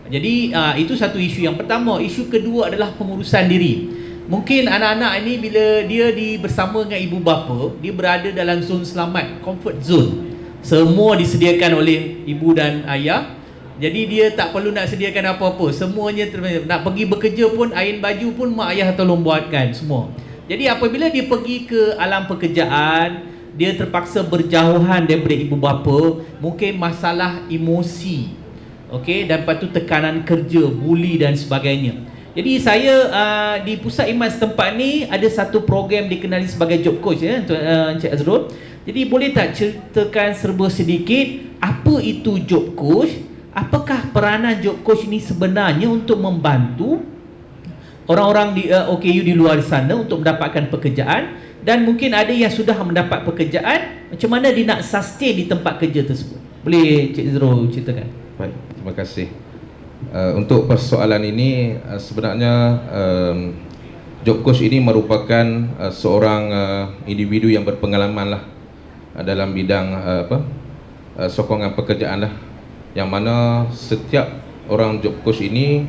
Jadi itu satu isu yang pertama. Isu kedua adalah pengurusan diri. Mungkin anak-anak ini bila dia bersama dengan ibu bapa, dia berada dalam zon selamat, comfort zone. Semua disediakan oleh ibu dan ayah. Jadi dia tak perlu nak sediakan apa-apa. Semuanya nak pergi bekerja pun, ain baju pun mak ayah tolong buatkan semua. Jadi apabila dia pergi ke alam pekerjaan, dia terpaksa berjauhan daripada ibu bapa, mungkin masalah emosi. Okey, dan lepas tu tekanan kerja, buli dan sebagainya. Jadi saya di Pusat Iman setempat ni ada satu program dikenali sebagai job coach ya, Encik Azrul. Jadi boleh tak ceritakan serba sedikit apa itu job coach? Apakah peranan job coach ini sebenarnya untuk membantu orang-orang di OKU di luar sana untuk mendapatkan pekerjaan, dan mungkin ada yang sudah mendapat pekerjaan, macam mana dia nak sustain di tempat kerja tersebut? Boleh Cik Azrul ceritakan? Baik, terima kasih. Untuk persoalan ini sebenarnya job coach ini merupakan seorang individu yang berpengalaman lah dalam bidang sokongan pekerjaan lah, yang mana setiap orang job coach ini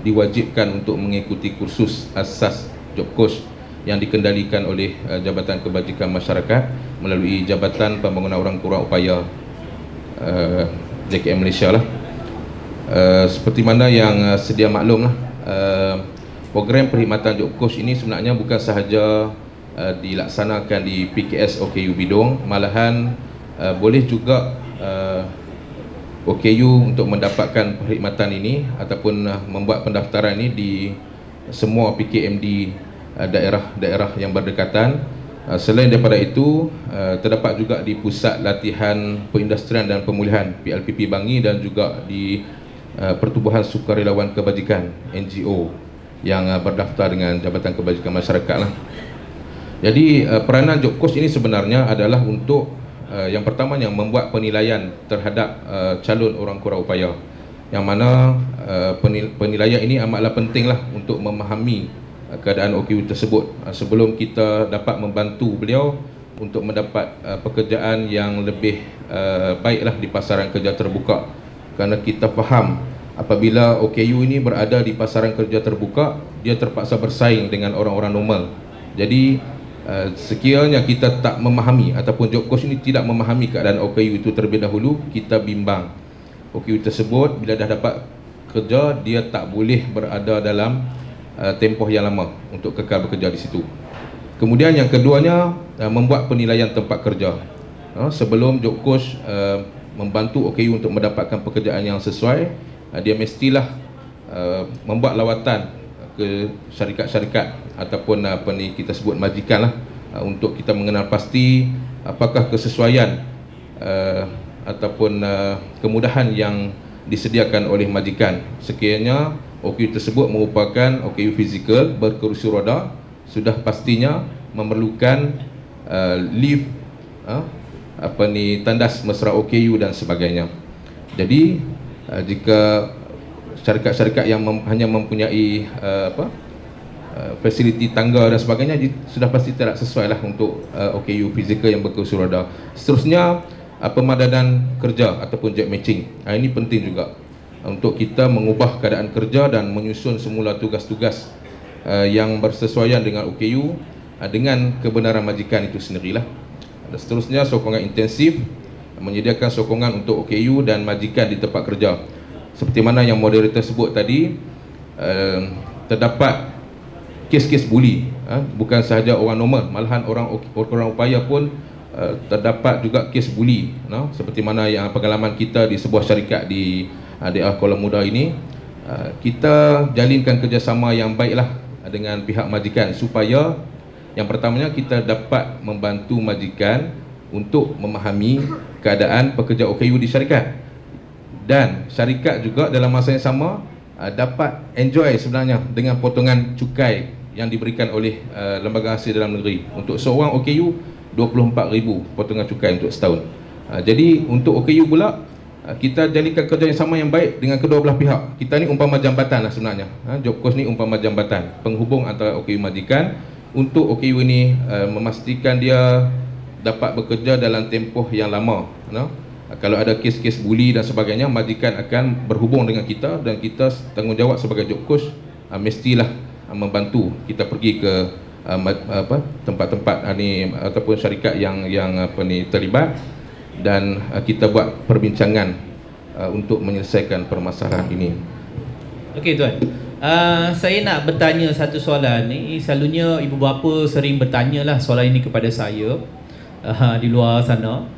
diwajibkan untuk mengikuti kursus asas job coach yang dikendalikan oleh Jabatan Kebajikan Masyarakat melalui Jabatan Pembangunan Orang Kurang Upaya JKM Malaysia lah. Seperti mana yang sedia maklum lah, program perkhidmatan job coach ini sebenarnya bukan sahaja dilaksanakan di PKS OKU Bidong, malahan boleh juga OKU untuk mendapatkan perkhidmatan ini ataupun membuat pendaftaran ini di semua PKMD daerah-daerah yang berdekatan. Selain daripada itu, terdapat juga di Pusat Latihan Perindustrian dan Pemulihan PLPP Bangi dan juga di Pertubuhan Sukarelawan Kebajikan NGO yang berdaftar dengan Jabatan Kebajikan Masyarakat lah. Jadi peranan job coach ini sebenarnya adalah untuk yang pertamanya membuat penilaian terhadap calon orang kurang upaya, yang mana penilaian ini amatlah pentinglah untuk memahami keadaan OKU tersebut sebelum kita dapat membantu beliau untuk mendapat pekerjaan yang lebih baiklah di pasaran kerja terbuka. Kerana kita faham apabila OKU ini berada di pasaran kerja terbuka, dia terpaksa bersaing dengan orang-orang normal. Jadi sekiranya kita tak memahami ataupun job coach ini tidak memahami keadaan OKU itu terlebih dahulu, kita bimbang. OKU tersebut bila dah dapat kerja, dia tak boleh berada dalam tempoh yang lama untuk kekal bekerja di situ. Kemudian yang keduanya, membuat penilaian tempat kerja. Sebelum job coach membantu OKU untuk mendapatkan pekerjaan yang sesuai, dia mestilah membuat lawatan ke syarikat-syarikat ataupun kita sebut majikan lah, untuk kita mengenal pasti apakah kesesuaian ataupun kemudahan yang disediakan oleh majikan. Sekiranya OKU tersebut merupakan OKU fizikal berkerusi roda, sudah pastinya memerlukan lift, tandas mesra OKU dan sebagainya. Jadi jika syarikat-syarikat yang hanya mempunyai fasiliti tangga dan sebagainya, sudah pasti tidak sesuai lah untuk OKU fizikal yang berkerusi roda. Seterusnya, pemadanan kerja ataupun job matching. Ini penting juga untuk kita mengubah keadaan kerja dan menyusun semula tugas-tugas yang bersesuaian dengan OKU dengan kebenaran majikan itu sendirilah. Dan seterusnya, sokongan intensif, menyediakan sokongan untuk OKU dan majikan di tempat kerja. Seperti mana yang moderator sebut tadi, terdapat kes-kes buli, bukan sahaja orang normal, malahan orang upaya pun terdapat juga kes buli, seperti mana yang pengalaman kita di sebuah syarikat di daerah Kuala Muda ini. Kita jalinkan kerjasama yang baiklah dengan pihak majikan, supaya yang pertamanya kita dapat membantu majikan untuk memahami keadaan pekerja OKU di syarikat, dan syarikat juga dalam masa yang sama dapat enjoy sebenarnya dengan potongan cukai yang diberikan oleh lembaga hasil dalam negeri. Untuk seorang OKU 24,000 potongan cukai untuk setahun. Jadi untuk OKU pula, kita jadikan kerja yang sama yang baik dengan kedua belah pihak. Kita ni umpama jambatan lah sebenarnya. Job coach ni umpama jambatan penghubung antara OKU majikan untuk OKU ini memastikan dia dapat bekerja dalam tempoh yang lama. Kalau ada kes-kes buli dan sebagainya, majikan akan berhubung dengan kita, dan kita tanggungjawab sebagai job coach mestilah membantu kita pergi ke tempat-tempat ataupun syarikat yang terlibat, dan kita buat perbincangan untuk menyelesaikan permasalahan ini. Okey tuan, saya nak bertanya satu soalan ni. Selalunya ibu bapa sering bertanyalah soalan ini kepada saya di luar sana.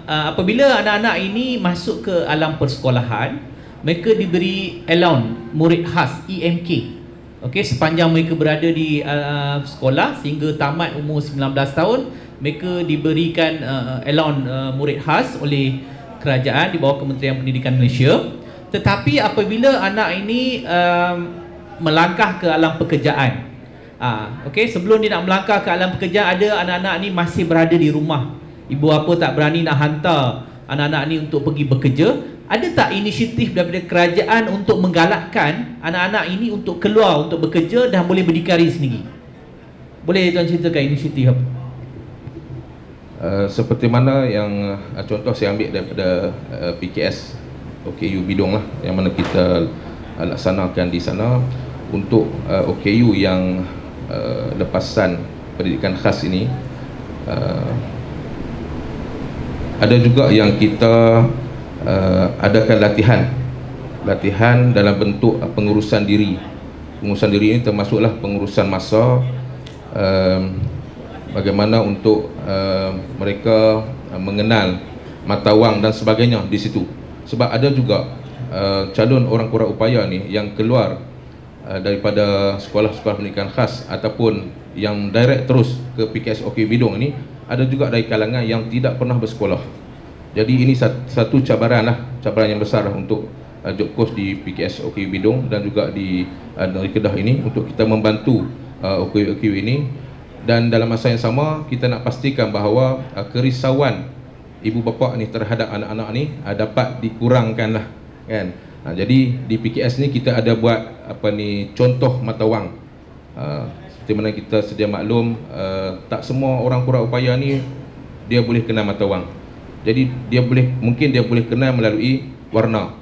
Apabila anak-anak ini masuk ke alam persekolahan, mereka diberi allowance murid khas EMK. Okey, sepanjang mereka berada di sekolah sehingga tamat umur 19 tahun, mereka diberikan allowance murid khas oleh kerajaan di bawah Kementerian Pendidikan Malaysia. Tetapi apabila anak ini melangkah ke alam pekerjaan, okey, sebelum dia nak melangkah ke alam pekerjaan, ada anak-anak ni masih berada di rumah. Ibu bapa tak berani nak hantar anak-anak ni untuk pergi bekerja. Ada tak inisiatif daripada kerajaan untuk menggalakkan anak-anak ini untuk keluar untuk bekerja dan boleh berdikari sendiri? Boleh tuan ceritakan inisiatif apa? Seperti mana yang contoh saya ambil daripada PKS OKU Bidong lah, yang mana kita laksanakan di sana untuk OKU yang lepasan pendidikan khas ini. Ada juga yang kita adakan latihan dalam bentuk pengurusan diri. Pengurusan diri ini termasuklah pengurusan masa, bagaimana untuk mereka mengenal mata wang dan sebagainya di situ. Sebab ada juga calon orang kurang upaya ni yang keluar daripada sekolah-sekolah pendidikan khas ataupun yang direct terus ke PKS OKU Bidong ini, ada juga dari kalangan yang tidak pernah bersekolah. Jadi ini satu cabaran yang besar untuk job coach di PKS OKU Bidong dan juga di Negeri Kedah ini, untuk kita membantu OKU ini. Dan dalam masa yang sama, kita nak pastikan bahawa kerisauan ibu bapa ni terhadap anak-anak ni dapat dikurangkan lah, kan. Jadi di PKS ni kita ada buat contoh mata wang. Seperti mana kita sedia maklum, tak semua orang kurang upaya ni dia boleh kenal mata wang. Jadi mungkin dia boleh kenal melalui warna.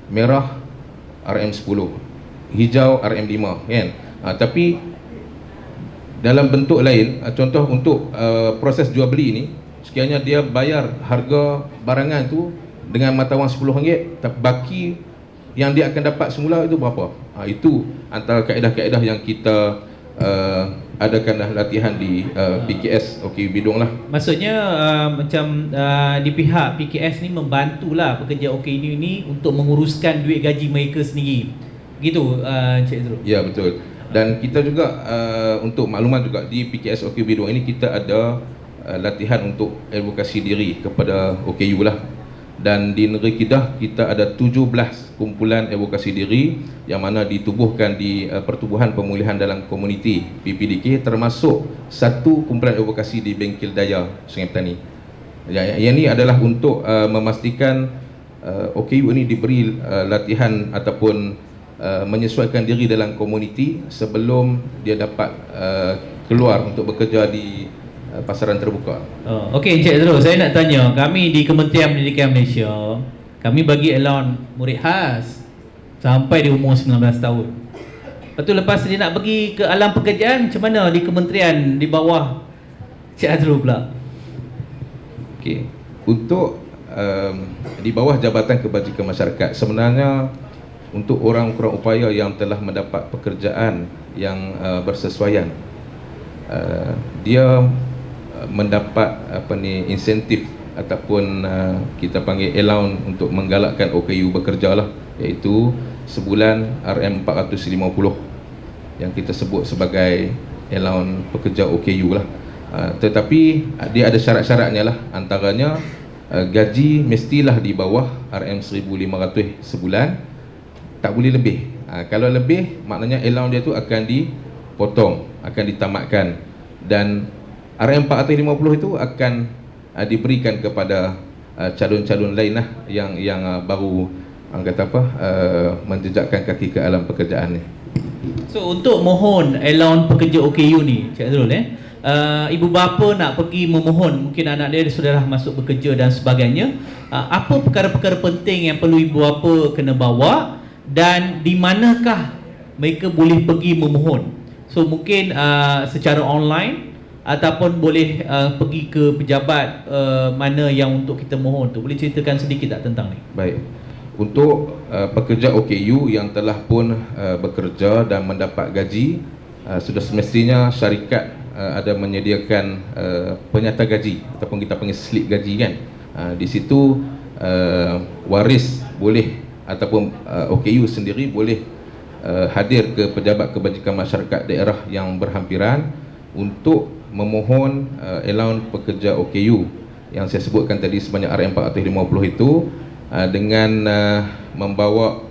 merah RM10, hijau RM5 kan. Tapi dalam bentuk lain, contoh untuk proses jual beli ni, sekiranya dia bayar harga barangan tu dengan mata wang RM10, tapi baki yang dia akan dapat semula itu berapa? Itu antara kaedah-kaedah yang kita adakanlah latihan di PKS OKU Bidong lah. Maksudnya macam di pihak PKS ni membantulah pekerja OKU ni untuk menguruskan duit gaji mereka sendiri. Begitu Encik Azrul? Ya, betul. Dan kita juga untuk makluman juga di PKS OKU Bidong ini kita ada latihan untuk advokasi diri kepada OKU lah. Dan di Negeri Kedah kita ada 17 kumpulan advokasi diri yang mana ditubuhkan di Pertubuhan Pemulihan Dalam Komuniti PPDK, termasuk satu kumpulan advokasi di Bengkel Daya Sungai Petani. Yang ini adalah untuk memastikan OKU ini diberi latihan ataupun menyesuaikan diri dalam komuniti sebelum dia dapat keluar untuk bekerja di pasaran terbuka. Okey Encik Azrul, saya nak tanya, kami di Kementerian Pendidikan Malaysia, kami bagi allowance murid khas sampai di umur 19 tahun. Lepas tu lepas dia nak pergi ke alam pekerjaan, macam mana di kementerian di bawah Encik Azrul pula? Okey, untuk di bawah Jabatan Kebajikan Masyarakat, sebenarnya untuk orang kurang upaya yang telah mendapat pekerjaan yang bersesuaian, dia mendapat insentif ataupun kita panggil allowance untuk menggalakkan OKU bekerja lah, iaitu sebulan RM450 yang kita sebut sebagai allowance pekerja OKU lah. Tetapi dia ada syarat-syaratnya lah, antaranya gaji mestilah di bawah RM1,500 sebulan, tak boleh lebih. Kalau lebih, maknanya allowance dia tu akan dipotong, akan ditamatkan, dan RM450 itu akan diberikan kepada calon-calon lain lah yang baru menjejakkan kaki ke alam pekerjaan ni. So untuk mohon allowance pekerja OKU ni Cik Azrul, ibu bapa nak pergi memohon, mungkin anak dia sudah masuk bekerja dan sebagainya, apa perkara-perkara penting yang perlu ibu bapa kena bawa dan di manakah mereka boleh pergi memohon? So mungkin secara online ataupun boleh pergi ke pejabat mana yang untuk kita mohon tu. Boleh ceritakan sedikit tak tentang ni? Baik. Untuk pekerja OKU yang telah pun bekerja dan mendapat gaji, sudah semestinya syarikat ada menyediakan penyata gaji ataupun kita panggil slip gaji kan. Di situ waris boleh ataupun OKU sendiri boleh hadir ke pejabat kebajikan masyarakat daerah yang berhampiran untuk memohon allowance pekerja OKU yang saya sebutkan tadi sebanyak RM450 itu, dengan membawa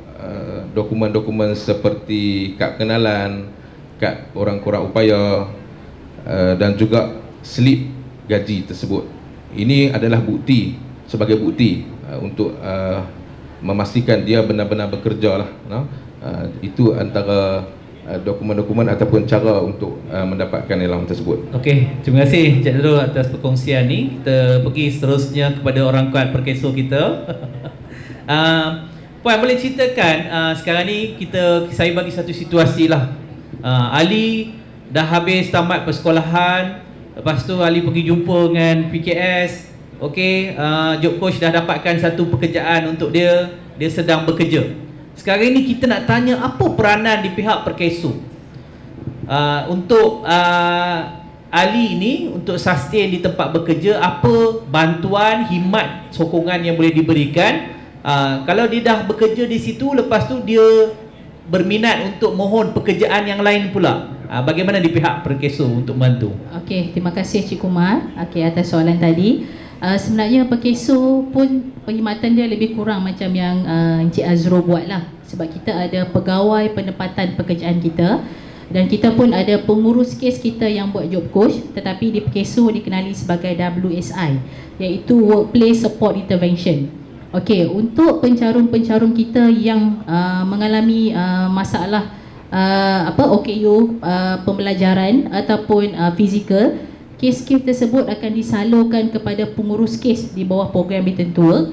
dokumen-dokumen seperti kad kenalan, kad orang kurang upaya, dan juga slip gaji tersebut. Ini adalah bukti, sebagai bukti untuk memastikan dia benar-benar bekerja lah. Itu antara dokumen-dokumen ataupun cara untuk mendapatkan allowance tersebut. Okey, terima kasih Encik Azrul atas perkongsian ni. Kita pergi seterusnya kepada orang kuat perkeso kita. Puan boleh ceritakan sekarang ni saya bagi satu situasi lah. Ali dah habis tamat persekolahan, lepas tu Ali pergi jumpa dengan PKS. Okey, job coach dah dapatkan satu pekerjaan untuk dia sedang bekerja. Sekarang ini kita nak tanya apa peranan di pihak perkeso untuk Ali ini untuk sustain di tempat bekerja. Apa bantuan, khidmat, sokongan yang boleh diberikan kalau dia dah bekerja di situ, lepas tu dia berminat untuk mohon pekerjaan yang lain pula. Bagaimana di pihak perkeso untuk membantu? Okey, terima kasih Cik Kumar atas soalan tadi. Sebenarnya perkeso pun perkhidmatan dia lebih kurang macam yang Encik Azrul buat lah. Sebab kita ada pegawai penempatan pekerjaan kita, dan kita pun ada pengurus kes kita yang buat job coach, tetapi di perkeso dikenali sebagai WSI, iaitu Workplace Support Intervention. Okey, untuk pencarum-pencarum kita yang mengalami masalah OKU pembelajaran ataupun fizikal, kes-kes tersebut akan disalurkan kepada pengurus kes di bawah program Return to Work.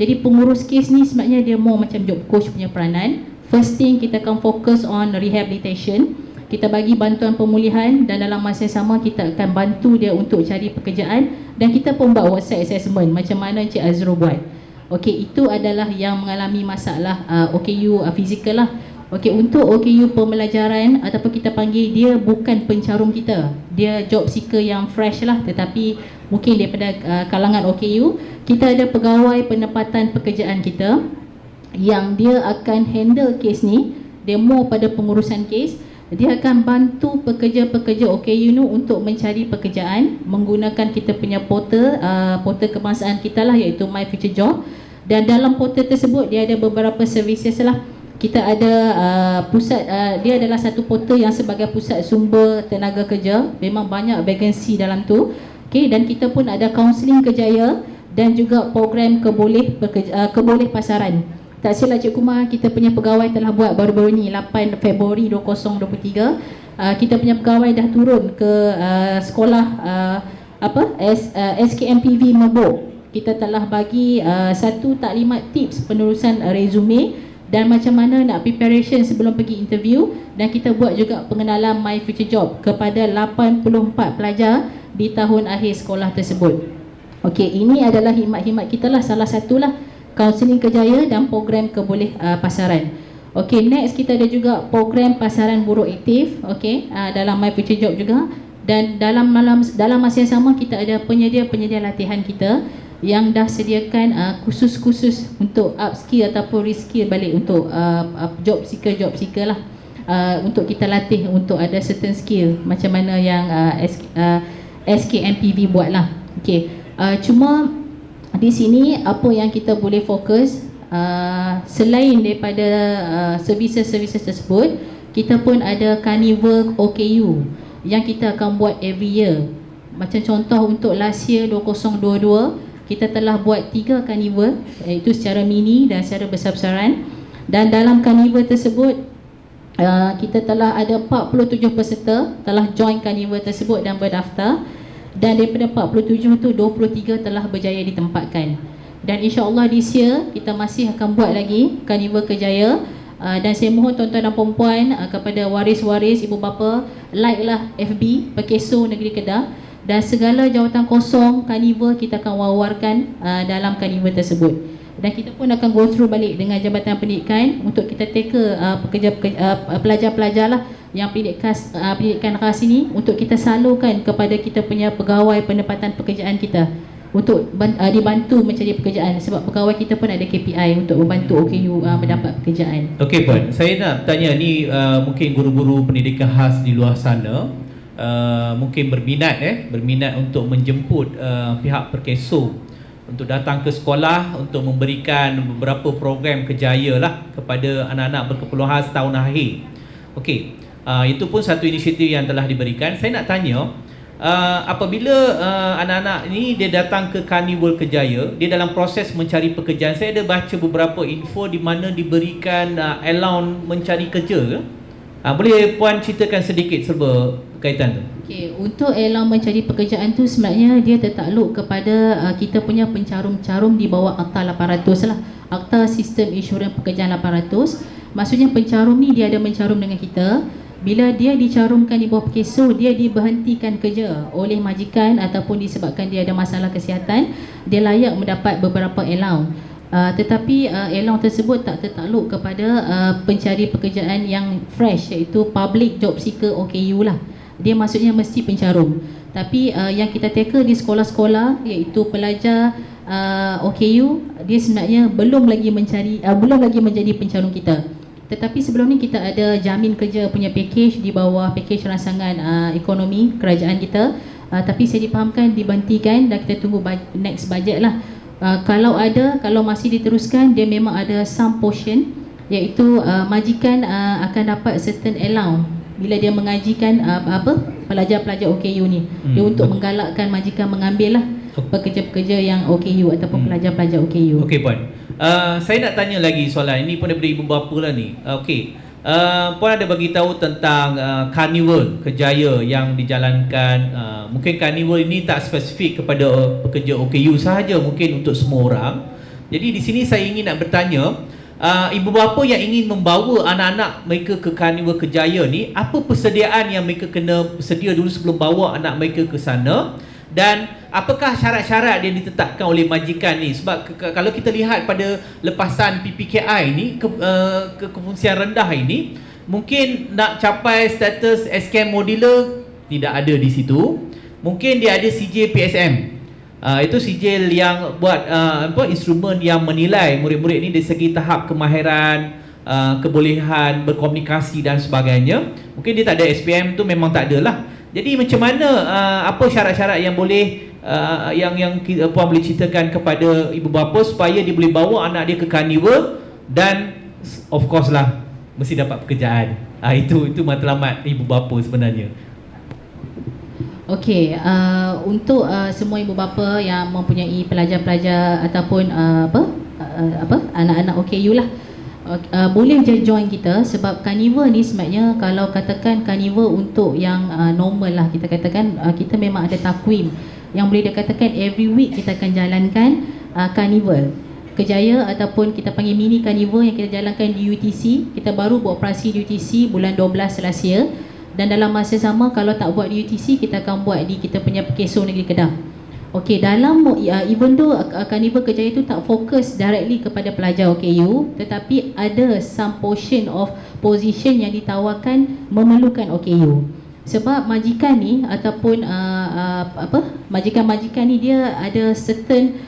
Jadi pengurus kes ni sebenarnya dia more macam job coach punya peranan. First thing, kita akan fokus on rehabilitation. Kita bagi bantuan pemulihan dan dalam masa yang sama kita akan bantu dia untuk cari pekerjaan, dan kita pun buat WhatsApp assessment macam mana Encik Azro buat. Okey, itu adalah yang mengalami masalah OKU fizikal lah. Okey, untuk OKU pembelajaran ataupun kita panggil, dia bukan pencarum kita. Dia job seeker yang fresh lah, tetapi mungkin daripada kalangan OKU. Kita ada pegawai penempatan pekerjaan kita yang dia akan handle kes ni. Dia more pada pengurusan kes. Dia akan bantu pekerja-pekerja OKU ni untuk mencari pekerjaan menggunakan kita punya portal kebangsaan kita lah, iaitu My Future Job. Dan dalam portal tersebut dia ada beberapa services lah. Kita ada pusat, dia adalah satu portal yang sebagai pusat sumber tenaga kerja. Memang banyak vacancy dalam tu. Okay, dan kita pun ada kaunseling kerjaya dan juga program keboleh pasaran. Tak silap Cik Kumar, kita punya pegawai telah buat baru-baru ni 8 Februari 2023. Kita punya pegawai dah turun ke sekolah SKMPV Mebok. Kita telah bagi satu taklimat tips penerusan resume dan macam mana nak preparation sebelum pergi interview, dan kita buat juga pengenalan My Future Job kepada 84 pelajar di tahun akhir sekolah tersebut. Okey, ini adalah khidmat-khidmat kita lah, salah satulah kaunseling kerjaya dan program keboleh pasaran. Okey, next kita ada juga program pasaran buruh aktif, okey, dalam My Future Job juga. Dan dalam masa yang sama kita ada penyedia latihan kita yang dah sediakan khusus-khusus untuk upskill ataupun reskill balik untuk job seeker lah. Untuk kita latih untuk ada certain skill macam mana yang SKMPV buat lah. Okay. Cuma di sini apa yang kita boleh fokus, selain daripada services tersebut, kita pun ada carnival OKU yang kita akan buat every year. Macam contoh untuk last year 2022, kita telah buat 3 carnival, iaitu secara mini dan secara besar-besaran. Dan dalam carnival tersebut kita telah ada 47 peserta telah join carnival tersebut dan berdaftar. Dan daripada 47 tu 23 telah berjaya ditempatkan. Dan insya-Allah this year kita masih akan buat lagi carnival kerjaya. Dan saya mohon tuan-tuan dan puan-puan kepada waris-waris ibu bapa, like lah FB Pekeso Negeri Kedah, dan segala jawatan kosong carnival kita akan wawarkan dalam carnival tersebut. Dan kita pun akan go through balik dengan Jabatan Pendidikan untuk kita tackle pelajar-pelajar lah yang pendidikan khas ini, untuk kita salurkan kepada kita punya pegawai penempatan pekerjaan kita untuk dibantu mencari pekerjaan, sebab pegawai kita pun ada KPI untuk membantu OKU mendapat pekerjaan. Okey Puan, saya nak tanya ni, mungkin guru-guru pendidikan khas di luar sana mungkin berminat untuk menjemput pihak Perkeso untuk datang ke sekolah untuk memberikan beberapa program kerjaya lah kepada anak-anak berkeperluan khas tahun akhir. Okey, itu pun satu inisiatif yang telah diberikan. Saya nak tanya, apabila anak-anak ni dia datang ke Carnival Kerjaya, dia dalam proses mencari pekerjaan, saya ada baca beberapa info di mana diberikan allowance mencari kerja ke? Boleh Puan ceritakan sedikit serba berkaitan tu? Okey, untuk allowance mencari pekerjaan tu sebenarnya dia tertakluk kepada kita punya pencarum-carum di bawah Akta 800 lah. Akta Sistem Insurans Pekerjaan 800. Maksudnya pencarum ni dia ada mencarum dengan kita. Bila dia dicarumkan di bawah Perkeso, dia diberhentikan kerja oleh majikan ataupun disebabkan dia ada masalah kesihatan, dia layak mendapat beberapa allowance. Tetapi allowance tersebut tak tertakluk kepada pencari pekerjaan yang fresh, iaitu Public Job Seeker OKU lah. Dia maksudnya mesti pencarum. Tapi yang kita tackle di sekolah-sekolah, iaitu pelajar OKU, dia sebenarnya belum lagi menjadi pencarum kita. Tetapi sebelum ni kita ada jamin kerja punya package di bawah package rangsangan ekonomi kerajaan kita. Tapi saya dipahamkan diberhentikan dan kita tunggu next budget lah. Kalau masih diteruskan, dia memang ada some portion, iaitu majikan akan dapat certain allowance bila dia mengajikan pelajar-pelajar OKU ni. Dia untuk menggalakkan majikan mengambil lah pekerja-pekerja yang OKU ataupun pelajar-pelajar OKU. Okey Puan, saya nak tanya lagi soalan ini pun daripada ibu bapa lah ni. Okey, Puan ada bagi tahu tentang Carnival Kerjaya yang dijalankan. Mungkin Carnival ini tak spesifik kepada pekerja OKU sahaja, mungkin untuk semua orang. Jadi di sini saya ingin nak bertanya, ibu bapa yang ingin membawa anak-anak mereka ke Carnival Kejaya ni, apa persediaan yang mereka kena sedia dulu sebelum bawa anak mereka ke sana? Dan apakah syarat-syarat yang ditetapkan oleh majikan ni? Sebab kalau kita lihat pada lepasan PPKI ni, kefungsian rendah ini, mungkin nak capai status SKM modular tidak ada di situ. Mungkin dia ada CJ PSM. Itu sijil yang buat instrumen yang menilai murid-murid ni dari segi tahap kemahiran, kebolehan berkomunikasi dan sebagainya. Mungkin dia tak ada SPM tu, memang tak ada lah. Jadi macam mana, apa syarat-syarat yang boleh yang puan boleh ceritakan kepada ibu bapa supaya dia boleh bawa anak dia ke Carnival, dan of course lah mesti dapat pekerjaan. Itu matlamat ibu bapa sebenarnya. Okey, untuk semua ibu bapa yang mempunyai pelajar-pelajar ataupun anak-anak OKU lah, boleh je join kita, sebab Carnival ni sebenarnya kalau katakan Carnival untuk yang normal lah, kita katakan kita memang ada takwim yang boleh dikatakan every week kita akan jalankan Carnival Kejaya ataupun kita panggil mini Carnival yang kita jalankan di UTC. Kita baru beroperasi di UTC bulan 12 last year, dan dalam masa sama kalau tak buat di UTC, kita akan buat di kita punya Pekeso Negeri Kedah. Okey, dalam even though Carnival Kejaya itu tak fokus directly kepada pelajar OKU, tetapi ada some portion of position yang ditawarkan memerlukan OKU. Sebab majikan ni ataupun majikan-majikan ni dia ada certain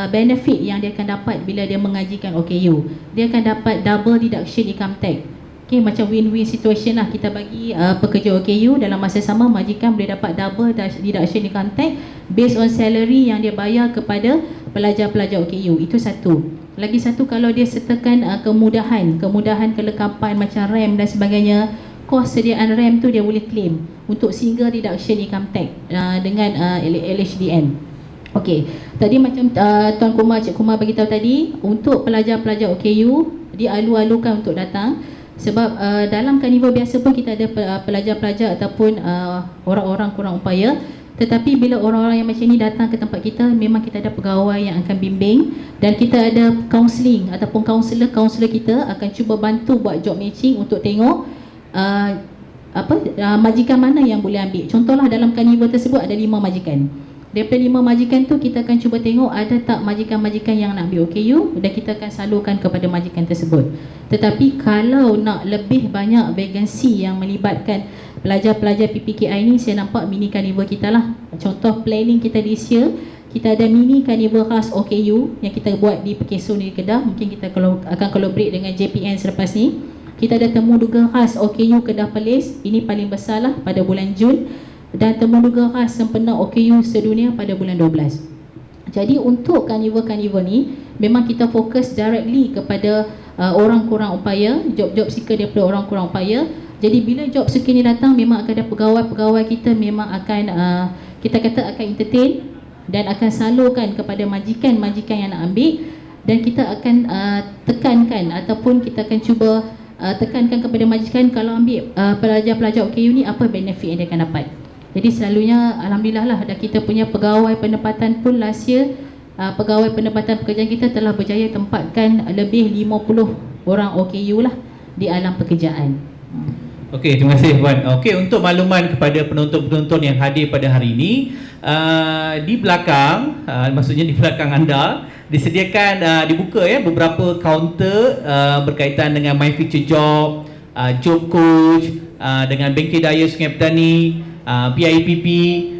benefit yang dia akan dapat bila dia mengajikan OKU. Dia akan dapat double deduction income tax. Okay, macam win-win situation lah. Kita bagi pekerja OKU, dalam masa sama majikan boleh dapat double deduction income tax based on salary yang dia bayar kepada pelajar-pelajar OKU. Itu satu. Lagi satu, kalau dia sertakan kemudahan kelengkapan macam RAM dan sebagainya, kos sediaan RAM tu dia boleh claim untuk single deduction income tax dengan LHDN. Okey, tadi macam Tuan Kumar, Cik Kumar beritahu tadi, untuk pelajar-pelajar OKU dialu-alukan untuk datang. Sebab dalam Carnival biasa pun kita ada pelajar-pelajar ataupun orang-orang kurang upaya. Tetapi bila orang-orang yang macam ni datang ke tempat kita, memang kita ada pegawai yang akan bimbing, dan kita ada counselling ataupun kaunselor kita akan cuba bantu buat job matching untuk tengok majikan mana yang boleh ambil. Contohlah dalam Carnival tersebut ada 5 majikan. Daripada 5 majikan tu kita akan cuba tengok ada tak majikan-majikan yang nak ambil OKU, dan kita akan salurkan kepada majikan tersebut. Tetapi kalau nak lebih banyak vacancy yang melibatkan pelajar-pelajar PPKI ni, saya nampak mini Carnival kita lah. Contoh planning kita this year, kita ada mini Carnival khas OKU yang kita buat di Pekeso Negeri Kedah. Mungkin kita akan collaborate dengan JPN selepas ni. Kita ada temu duga khas OKU Kedah Perlis, ini paling besar lah pada bulan Jun. Dan temu duga khas sempena OKU sedunia pada bulan 12. Jadi untuk Carnival ni memang kita fokus directly kepada orang kurang upaya, job-job seeker daripada orang kurang upaya. Jadi bila job seeker ni datang, memang akan ada pegawai-pegawai kita memang akan kita kata akan entertain dan akan salurkan kepada majikan-majikan yang nak ambil, dan kita akan tekankan ataupun kita akan cuba tekankan kepada majikan kalau ambil pelajar-pelajar OKU ni apa benefit yang dia akan dapat. Jadi selalunya alhamdulillah lah, dah kita punya pegawai penempatan pun last year, pegawai penempatan pekerjaan kita telah berjaya tempatkan lebih 50 orang OKU lah di alam pekerjaan. Okey, terima kasih Puan. Okey, untuk makluman kepada penonton-penonton yang hadir pada hari ini, di belakang, maksudnya di belakang anda disediakan dibuka beberapa kaunter berkaitan dengan My Future Job, Job Coach, dengan Bengkel Daya Sungai Petani, PIPP.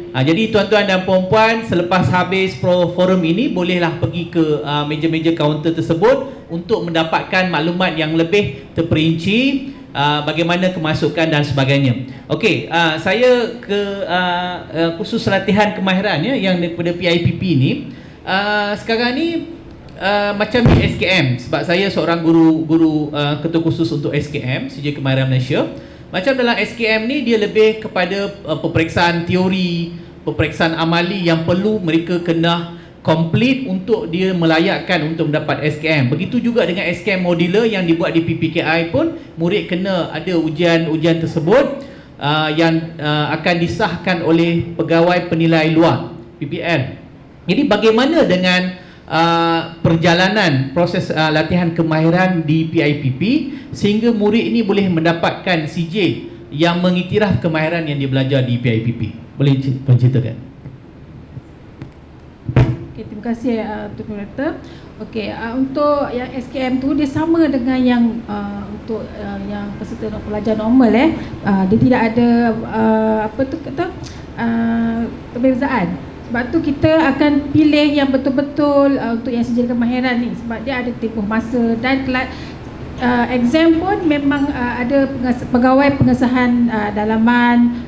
Jadi tuan-tuan dan puan-puan, selepas habis forum ini bolehlah pergi ke meja-meja kaunter tersebut untuk mendapatkan maklumat yang lebih terperinci, bagaimana kemasukan dan sebagainya. Okey, saya ke khusus latihan kemahiran yang daripada PIPP ni. Sekarang ni macam di SKM, sebab saya seorang guru ketua khusus untuk SKM, CJ Kemahiran Malaysia. Macam dalam SKM ni dia lebih kepada peperiksaan teori, peperiksaan amali yang perlu mereka kena complete untuk dia melayakkan untuk mendapat SKM. Begitu juga dengan SKM modular yang dibuat di PPKI pun, murid kena ada ujian tersebut yang akan disahkan oleh pegawai penilai luar, PPL. Jadi bagaimana dengan perjalanan proses latihan kemahiran di PIPP sehingga murid ini boleh mendapatkan CJ yang mengiktiraf kemahiran yang dia belajar di PIPP. Boleh ceritakan? Okay, terima kasih Tuan Moderator. Okey, untuk yang SKM tu dia sama dengan yang untuk yang peserta pelajar normal dia tidak ada perbezaan. Sebab tu kita akan pilih yang betul-betul untuk yang sijil kemahiran ni, sebab dia ada tempoh masa dan exam pun memang ada pegawai pengesahan dalaman,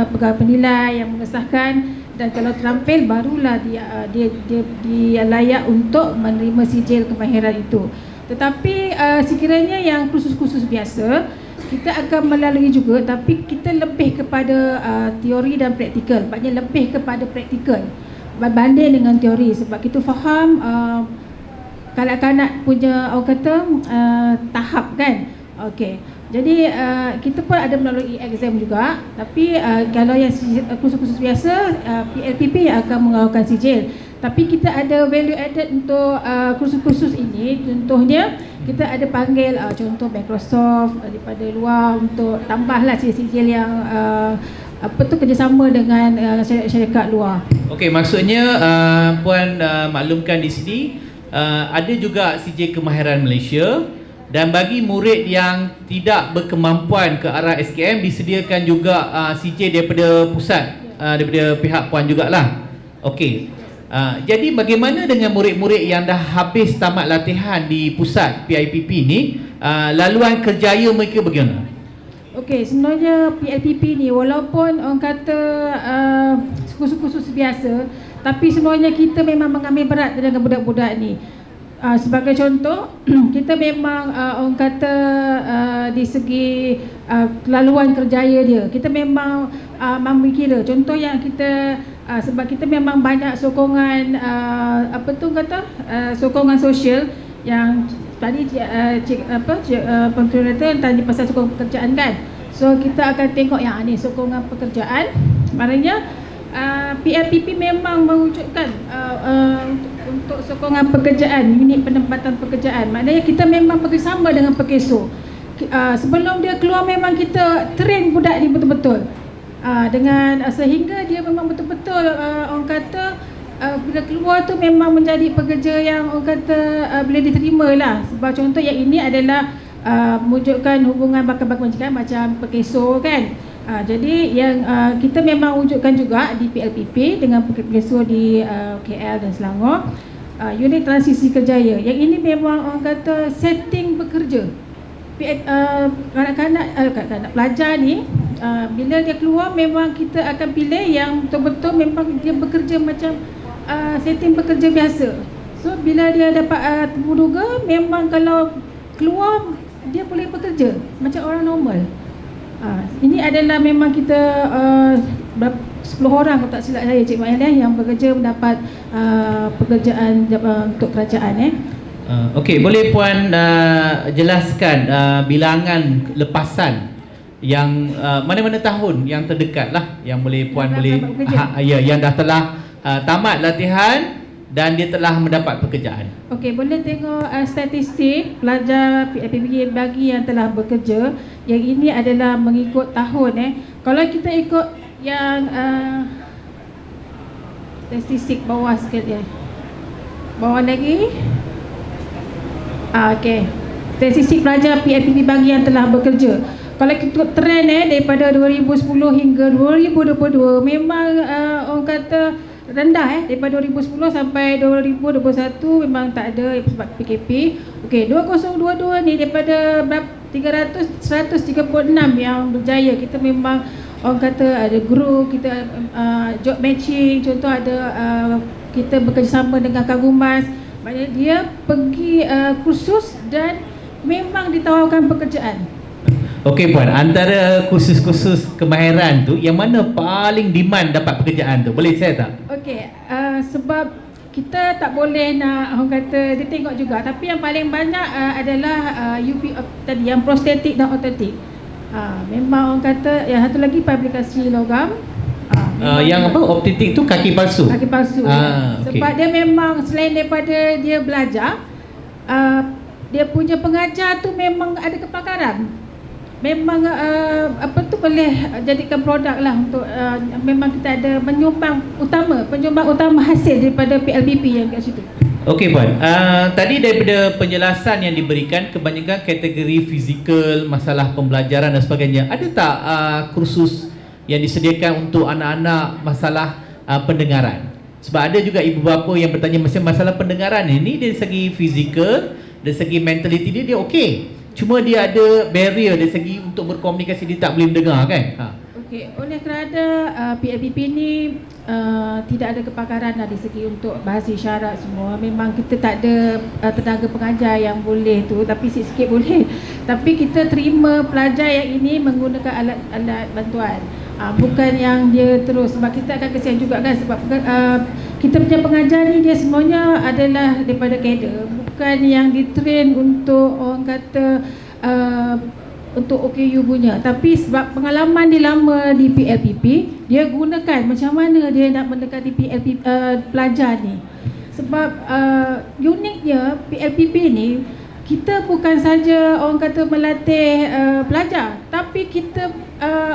pegawai penilai yang mengesahkan, dan kalau terampil barulah dia layak untuk menerima sijil kemahiran itu. Tetapi sekiranya yang kursus-kursus biasa kita akan melalui juga, tapi kita lebih kepada teori dan praktikal. Maknanya lebih kepada praktikal berbanding dengan teori, sebab kita faham kanak-kanak punya orang kata tahap kan. Okey. Jadi kita pun ada melalui exam juga, tapi kalau yang kursus-kursus biasa PLPP yang akan mengeluarkan sijil. Tapi kita ada value added untuk kursus-kursus ini. Contohnya kita ada panggil contoh Microsoft daripada luar untuk tambahlah sijil yang kerjasama dengan syarikat luar. Okey, maksudnya Puan maklumkan di sini ada juga sijil kemahiran Malaysia, dan bagi murid yang tidak berkemampuan ke arah SKM disediakan juga sijil daripada pusat, daripada pihak Puan jugalah. Okey. Jadi bagaimana dengan murid-murid yang dah habis tamat latihan di pusat PIPP ni, laluan kerjaya mereka bagaimana? Okey, sebenarnya PLPP ni walaupun orang kata kursus-kursus biasa, tapi sebenarnya kita memang mengambil berat dengan budak-budak ni. Sebagai contoh, kita memang orang kata di segi laluan kerjaya dia, kita memang ambil kira. Contoh yang kita sebab kita memang banyak sokongan sokongan sosial yang tadi Moderator tadi pasal sokongan pekerjaan kan. So kita akan tengok yang ni sokongan pekerjaan. Maknanya PLPP memang mewujudkan untuk sokongan pekerjaan, unit penempatan pekerjaan. Maknanya kita memang bekerjasama dengan Pekeso. Sebelum dia keluar memang kita train budak ni betul-betul. Dengan sehingga dia memang betul-betul orang kata bila keluar tu memang menjadi pekerja yang orang kata boleh diterima lah. Sebab contoh yang ini adalah mewujudkan hubungan bakal-bakal majikan macam Pekeso kan. Jadi yang kita memang wujudkan juga di PLPP dengan Pekeso di KL dan Selangor, unit transisi kerjaya. Yang ini memang orang kata setting bekerja. Kanak-kanak pelajar ni bila dia keluar memang kita akan pilih yang betul-betul memang dia bekerja macam setting bekerja biasa. So bila dia dapat temuduga, memang kalau keluar dia boleh bekerja macam orang normal. Ini adalah memang kita 10 orang kalau tak silap saya Cik Mak yang bekerja mendapat pekerjaan untuk kerajaan Okey, boleh Puan jelaskan bilangan lepasan yang mana-mana tahun yang terdekat lah yang boleh Puan boleh yang dah telah tamat latihan dan dia telah mendapat pekerjaan. Okey, boleh tengok statistik pelajar PLPP bagi yang telah bekerja. Yang ini adalah mengikut tahun Kalau kita ikut yang statistik bawah sikit bawah lagi. Okey. Statistik pelajar PLPP bagi yang telah bekerja. Kalau kita ikut trend daripada 2010 hingga 2022 memang orang kata rendah daripada 2010 sampai 2021 memang tak ada sebab PKP. Okey, 2022 ni daripada 136 yang berjaya, kita memang orang kata ada guru, kita job matching, contoh ada kita bekerjasama dengan Kagumas. Maknanya dia pergi kursus dan memang ditawarkan pekerjaan. Okey Puan, antara kursus-kursus kemahiran tu yang mana paling demand dapat pekerjaan tu? Boleh share tak? Okey, sebab kita tak boleh nak orang kata dia tengok juga, tapi yang paling banyak adalah UP tadi yang prostetik dan ortotik. Memang orang kata yang satu lagi publikasi logam. Yang apa, optitik tu kaki palsu? Kaki palsu. Okey. Sebab dia memang selain daripada dia belajar, dia punya pengajar tu memang ada kepakaran. Memang boleh jadikan produk lah untuk memang kita ada penyumbang utama hasil daripada PLBP yang kat situ. Okey Puan, tadi daripada penjelasan yang diberikan kebanyakan kategori fizikal, masalah pembelajaran dan sebagainya. Ada tak kursus yang disediakan untuk anak-anak masalah pendengaran? Sebab ada juga ibu bapa yang bertanya masalah pendengaran ini dari segi fizikal, dari segi mentality dia okey. Cuma dia ada barrier dari segi untuk berkomunikasi, dia tak boleh mendengar kan? Okey, oleh kerana PLBP ni tidak ada kepakaran dari segi untuk bahasa isyarat semua. Memang kita tak ada tenaga pengajar yang boleh tu, tapi sikit-sikit boleh. Tapi kita terima pelajar yang ini menggunakan alat-alat bantuan. Bukan yang dia terus, sebab kita akan kesian juga kan, sebab kita punya pengajar ni dia semuanya adalah daripada kader, bukan yang ditrain untuk orang kata untuk OKU punya. Tapi sebab pengalaman dia lama di PLPP, dia gunakan macam mana dia nak mendekati PLPP pelajar ni. Sebab uniknya PLPP ni, kita bukan saja orang kata melatih pelajar, tapi kita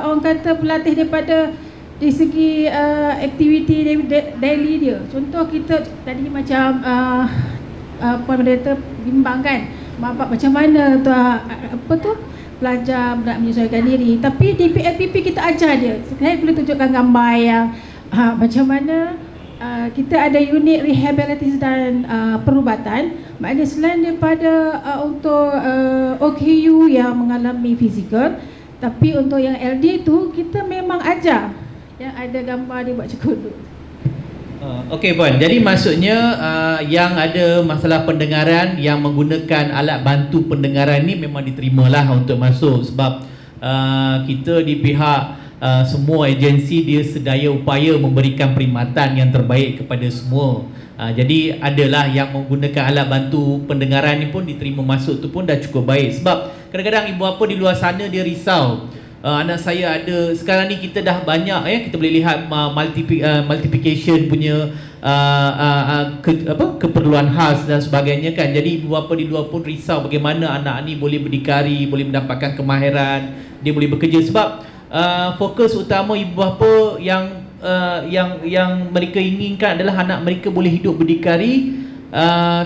orang kata pelatih daripada di segi aktiviti daily dia. Contoh kita tadi macam Puan Moderator bimbang kan, mak bapak macam mana tu pelajar nak menyesuaikan diri. Tapi di PLPP kita ajar dia. Saya boleh tunjukkan gambar yang macam mana kita ada unit rehabilitasi dan perubatan. Maknanya selain daripada untuk OKU yang mengalami fizikal, tapi untuk yang LD tu kita memang ajar yang ada gambar dia buat cekuduk. Okey Puan, jadi maksudnya yang ada masalah pendengaran yang menggunakan alat bantu pendengaran ni memang diterimalah untuk masuk. Sebab kita di pihak semua agensi dia sedaya upaya memberikan perkhidmatan yang terbaik kepada semua. Jadi adalah yang menggunakan alat bantu pendengaran ni pun diterima masuk tu pun dah cukup baik. Sebab kadang-kadang ibu bapa di luar sana dia risau, anak saya ada, sekarang ni kita dah banyak kita boleh lihat multiplication punya keperluan khas dan sebagainya kan. Jadi ibu bapa di luar pun risau bagaimana anak ni boleh berdikari, boleh mendapatkan kemahiran, dia boleh bekerja. Sebab fokus utama ibu bapa yang mereka inginkan adalah anak mereka boleh hidup berdikari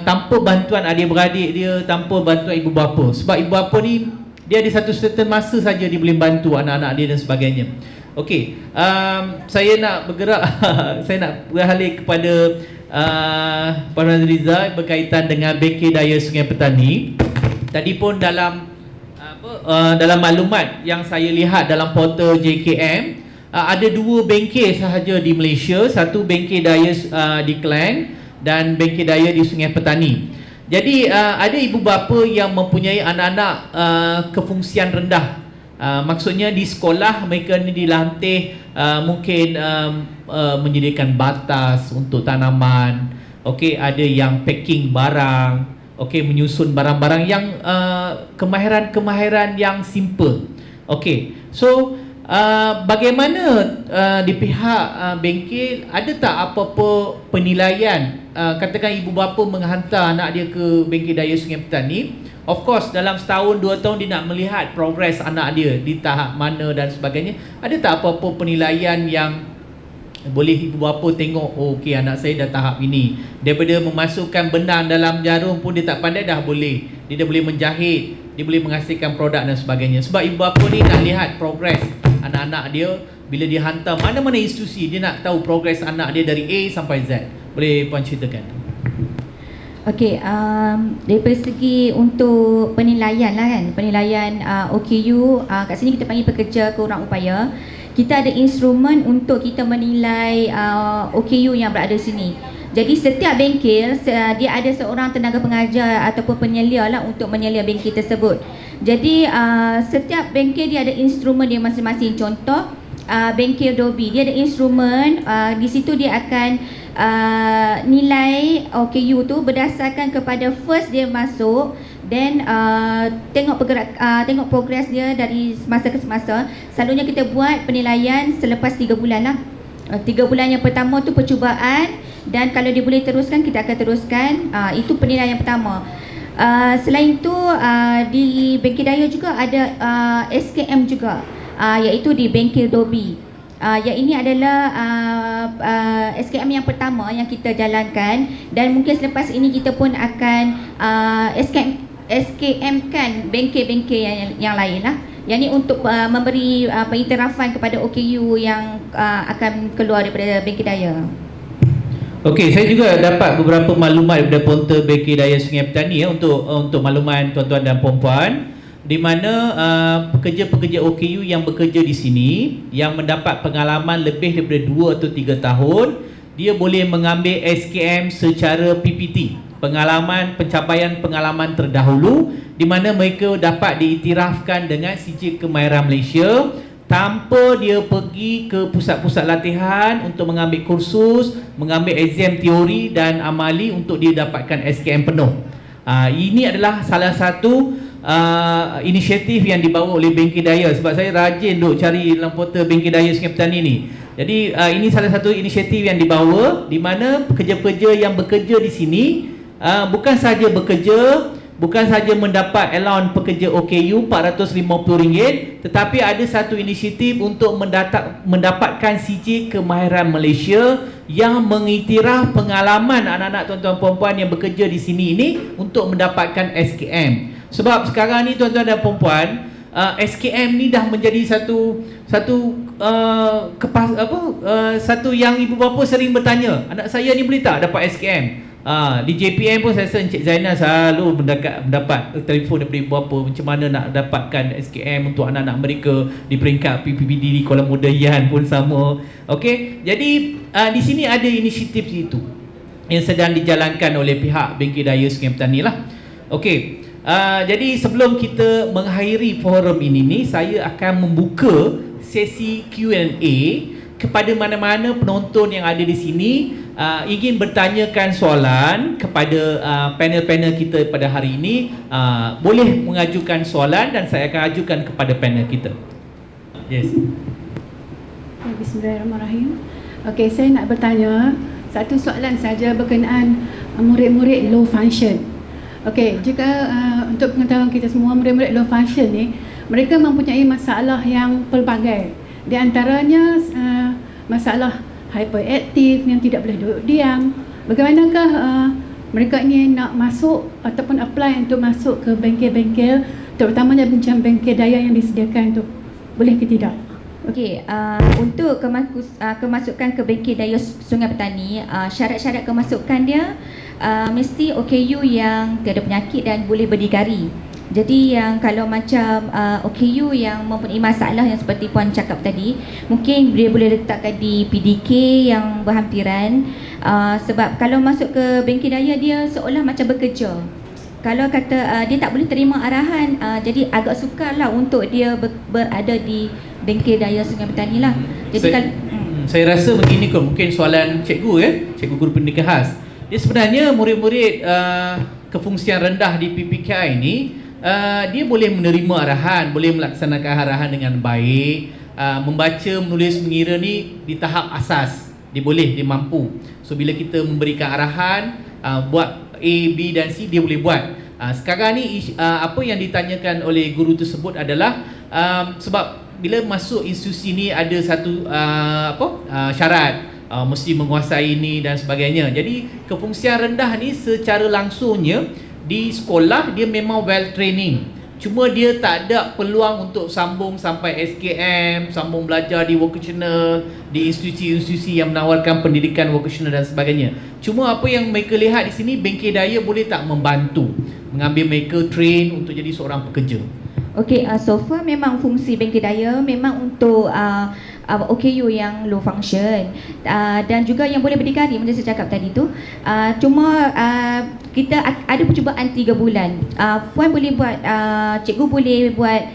tanpa bantuan adik-beradik dia, tanpa bantuan ibu bapa. Sebab ibu bapa ni dia ada satu certain masa saja dia boleh bantu anak-anak dia dan sebagainya. Okey, saya nak bergerak saya nak beralih kepada Puan Razriza berkaitan dengan bengkel daya Sungai Petani. Tadi pun dalam dalam maklumat yang saya lihat dalam portal JKM, ada 2 bengkel sahaja di Malaysia, satu bengkel daya di Klang dan bengkel daya di Sungai Petani. Jadi ada ibu bapa yang mempunyai anak-anak kefungsian rendah. Maksudnya di sekolah mereka ni dilatih mungkin menyediakan batas untuk tanaman. Okey, ada yang packing barang, okey, menyusun barang-barang yang kemahiran-kemahiran yang simple. Okey. So bagaimana di pihak bengkel, ada tak apa-apa penilaian? Katakan ibu bapa menghantar anak dia ke bengkel daya Sungai Petani, of course dalam setahun 2 tahun dia nak melihat progres anak dia di tahap mana dan sebagainya. Ada tak apa-apa penilaian yang boleh ibu bapa tengok, okey anak saya dah tahap ini, daripada memasukkan benang dalam jarum pun dia tak pandai, dah boleh, dia dah boleh menjahit, dia boleh menghasilkan produk dan sebagainya. Sebab ibu bapa ni nak lihat progres anak-anak dia. Bila dia hantar mana-mana institusi, dia nak tahu progres anak dia dari A sampai Z. Boleh Puan ceritakan? Okey, daripada segi untuk penilaian lah kan, penilaian OKU, kat sini kita panggil pekerja kurang upaya. Kita ada instrumen untuk kita menilai OKU yang berada di sini. Jadi setiap bengkel dia ada seorang tenaga pengajar ataupun penyelia lah untuk menyelia bengkel tersebut. Jadi setiap bengkel dia ada instrumen dia masing-masing. Contoh bengkel Dobi, dia ada instrumen, di situ dia akan nilai OKU tu berdasarkan kepada first dia masuk, then tengok progress dia dari semasa ke semasa. Selalunya kita buat penilaian selepas 3 bulan lah. 3 bulan yang pertama tu percubaan, dan kalau dia boleh teruskan, kita akan teruskan. Itu penilaian yang pertama. Selain itu, di Bengkel Daya juga ada SKM juga, iaitu di Bengkel Dobi. Yang ini adalah SKM yang pertama yang kita jalankan, dan mungkin selepas ini kita pun akan SKM kan bengkel-bengkel yang lain lah. Yang ini untuk memberi pengiktirafan kepada OKU yang akan keluar daripada Bengkel Daya. Okey, saya juga dapat beberapa maklumat daripada portal Bengkel Daya Sungai Petani untuk makluman tuan-tuan dan puan-puan, di mana pekerja-pekerja OKU yang bekerja di sini yang mendapat pengalaman lebih daripada 2 atau 3 tahun, dia boleh mengambil SKM secara PPT, pencapaian pengalaman terdahulu, di mana mereka dapat diiktirafkan dengan sijil kemahiran Malaysia tanpa dia pergi ke pusat-pusat latihan untuk mengambil kursus, mengambil exam teori dan amali untuk dia dapatkan SKM penuh. Ini adalah salah satu inisiatif yang dibawa oleh Bengkel Daya, sebab saya rajin duk cari dalam portal Bengkel Daya Sungai Petani ni. Jadi ini salah satu inisiatif yang dibawa, di mana pekerja-pekerja yang bekerja di sini bukan sahaja bekerja, bukan sahaja mendapat allowance pekerja OKU RM450, tetapi ada satu inisiatif untuk mendapatkan sijil kemahiran Malaysia yang mengiktiraf pengalaman anak-anak tuan-tuan puan-puan yang bekerja di sini ini untuk mendapatkan SKM. Sebab sekarang ni tuan-tuan dan puan-puan, SKM ni dah menjadi satu yang ibu bapa sering bertanya, anak saya ni boleh tak dapat SKM? Di JPM pun saya rasa Encik Zainal selalu mendapat telefon daripada ibu bapa macam mana nak dapatkan SKM untuk anak-anak mereka. Di peringkat PPPD di Kuala Mudayan pun sama. Okey, jadi di sini ada inisiatif itu yang sedang dijalankan oleh pihak Bengkel Daya Sungai Petani lah. Okey, jadi sebelum kita mengakhiri forum ini ni, saya akan membuka sesi Q&A kepada mana-mana penonton yang ada di sini ingin bertanyakan soalan kepada panel-panel kita pada hari ini, boleh mengajukan soalan dan saya akan ajukan kepada panel kita. Yes. Bismillahirrahmanirrahim. Okey, saya nak bertanya satu soalan saja berkenaan murid-murid low function. Okey, jika untuk pengetahuan kita semua, murid-murid low function ni mereka mempunyai masalah yang pelbagai. Di antaranya masalah hyperaktif yang tidak boleh duduk diam. Bagaimanakah mereka ini nak masuk ataupun apply untuk masuk ke bengkel-bengkel, terutamanya macam Bengkel Daya yang disediakan tu? Boleh ke tidak? Okey, untuk kemasukan ke Bengkel Daya Sungai Petani, syarat-syarat kemasukan dia mesti OKU yang tiada penyakit dan boleh berdikari. Jadi yang kalau macam OKU yang mempunyai masalah yang seperti Puan cakap tadi, mungkin dia boleh letakkan di PDK yang berhampiran, sebab kalau masuk ke Bengkel Daya dia seolah macam bekerja. Kalau kata dia tak boleh terima arahan, jadi agak sukarlah untuk dia berada di Bengkel Daya Sungai Petani lah. Jadi saya rasa begini kot, mungkin soalan cikgu Cikgu Guru Pendidikan Khas. Dia sebenarnya murid-murid kefungsian rendah di PPKI ini, dia boleh menerima arahan, boleh melaksanakan arahan dengan baik, membaca, menulis, mengira ni di tahap asas, dia mampu. So bila kita memberikan arahan, buat A, B dan C, dia boleh buat. Sekarang ni apa yang ditanyakan oleh guru tersebut adalah sebab bila masuk institusi ni ada satu syarat, mesti menguasai ini dan sebagainya. Jadi kefungsian rendah ni secara langsungnya di sekolah dia memang well training, cuma dia tak ada peluang untuk sambung sampai SKM, sambung belajar di vocational, di institusi-institusi yang menawarkan pendidikan vocational dan sebagainya. Cuma apa yang mereka lihat di sini, Bengkel Daya boleh tak membantu mengambil mereka train untuk jadi seorang pekerja. Okey, so far memang fungsi Bengkel Daya memang untuk OKU yang low function, dan juga yang boleh berdikari macam saya cakap tadi tu. Cuma kita ada percubaan 3 bulan. Puan boleh buat, cikgu boleh buat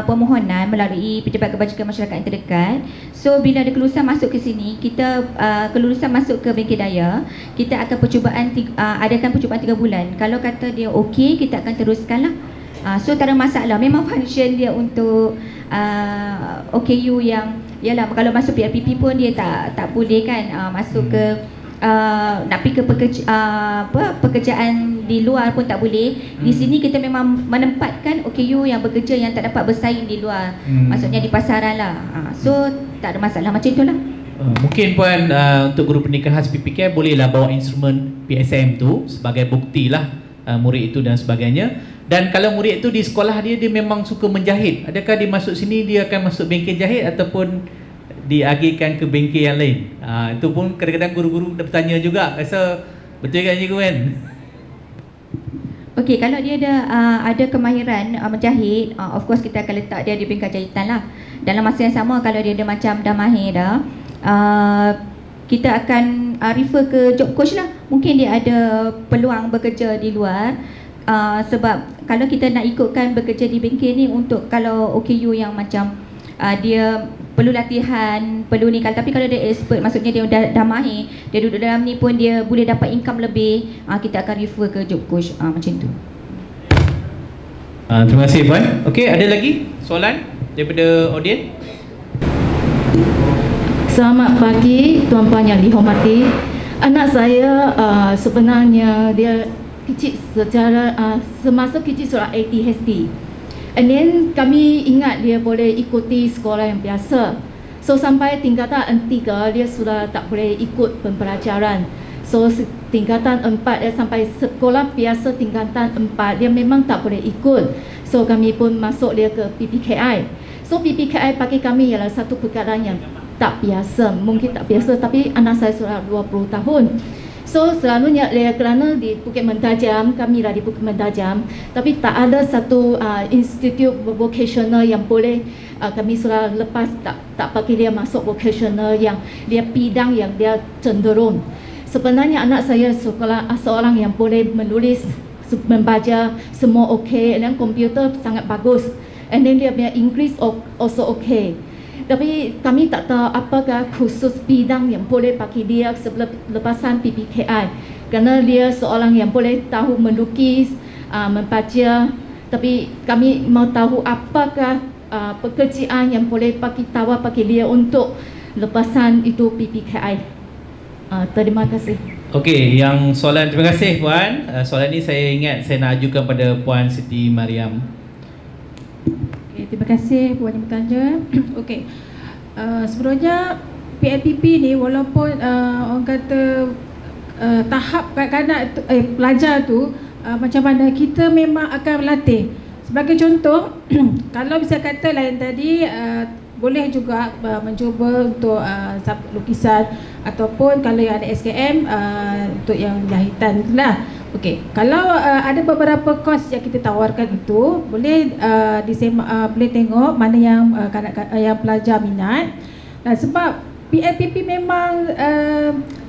permohonan melalui Pejabat Kebajikan Masyarakat yang terdekat. So bila ada kelulusan masuk ke sini, kita kelulusan masuk ke Bengkel Daya, kita akan adakan percubaan 3 bulan. Kalau kata dia okey, kita akan teruskanlah. So tak ada masalah. Memang function dia untuk OKU yang yalah kalau masuk PIPP pun dia tak boleh kan masuk ke nak pergi ke pekerjaan di luar pun tak boleh. Di sini kita memang menempatkan OKU yang bekerja yang tak dapat bersaing di luar. Maksudnya di pasaran lah. So tak ada masalah macam itulah. Mungkin Puan untuk guru pendidikan khas PPK bolehlah bawa instrumen PSM tu sebagai bukti lah murid itu dan sebagainya. Dan kalau murid itu di sekolah dia memang suka menjahit, adakah dia masuk sini dia akan masuk bengkel jahit ataupun diagihkan ke bengkel yang lain? Itu pun kadang-kadang guru-guru dah bertanya juga. Rasa betul kan cikgu kan? Okey, kalau dia ada kemahiran menjahit, of course kita akan letak dia di bengkel jahitan lah. Dalam masa yang sama kalau dia ada macam dah mahir dah, kita akan refer ke job coach lah. Mungkin dia ada peluang bekerja di luar. Sebab kalau kita nak ikutkan bekerja di bengkel ni untuk kalau OKU yang macam dia perlu latihan, perlu ni. Tapi kalau dia expert, maksudnya dia dah mahir, dia duduk dalam ni pun dia boleh dapat income lebih, kita akan refer ke job coach macam tu. Terima kasih Puan. Okey, ada lagi soalan daripada audien? Selamat pagi tuan-puan yang dihormati. Anak saya sebenarnya dia kecil secara semasa kecil seorang ADHD. And then kami ingat dia boleh ikuti sekolah yang biasa. So sampai tingkatan 3 dia sudah tak boleh ikut pembelajaran. So tingkatan 4 sampai sekolah biasa tingkatan 4 dia memang tak boleh ikut. So kami pun masuk dia ke PPKI. So PPKI bagi kami ialah satu perkara yang tak biasa. Mungkin tak biasa tapi anak saya sudah 20 tahun. So selalunya kerana di Bukit Mentajam, kami lah di Bukit Mentajam, tapi tak ada satu institut vocational yang boleh kami sudah lepas tak bagi dia masuk vocational yang dia bidang yang dia cenderung. Sebenarnya anak saya seorang yang boleh menulis, membaca semua okey, dan komputer sangat bagus, and then dia punya English also okey. Tapi kami tak tahu apakah khusus bidang yang boleh bagi dia sebelum lepasan PPKI. Kerana dia seorang yang boleh tahu melukis, membaca. Tapi kami mau tahu apakah pekerjaan yang boleh tawar bagi dia untuk lepasan itu PPKI. Terima kasih. Okey, yang soalan, terima kasih Puan. Soalan ni saya ingat saya nak ajukan pada Puan Siti Mariam. Terima kasih Puan yang bertanya. Okey. Sebenarnya PIPP ni walaupun orang kata tahap kanak-kanak pelajar tu macam mana kita memang akan berlatih. Sebagai contoh, kalau bisa kata lain tadi boleh juga mencuba untuk lukisan ataupun kalau yang ada SKM untuk yang jahitan itulah. Okey, kalau ada beberapa kos yang kita tawarkan itu boleh boleh tengok mana yang yang pelajar minat. Sebab PIPP memang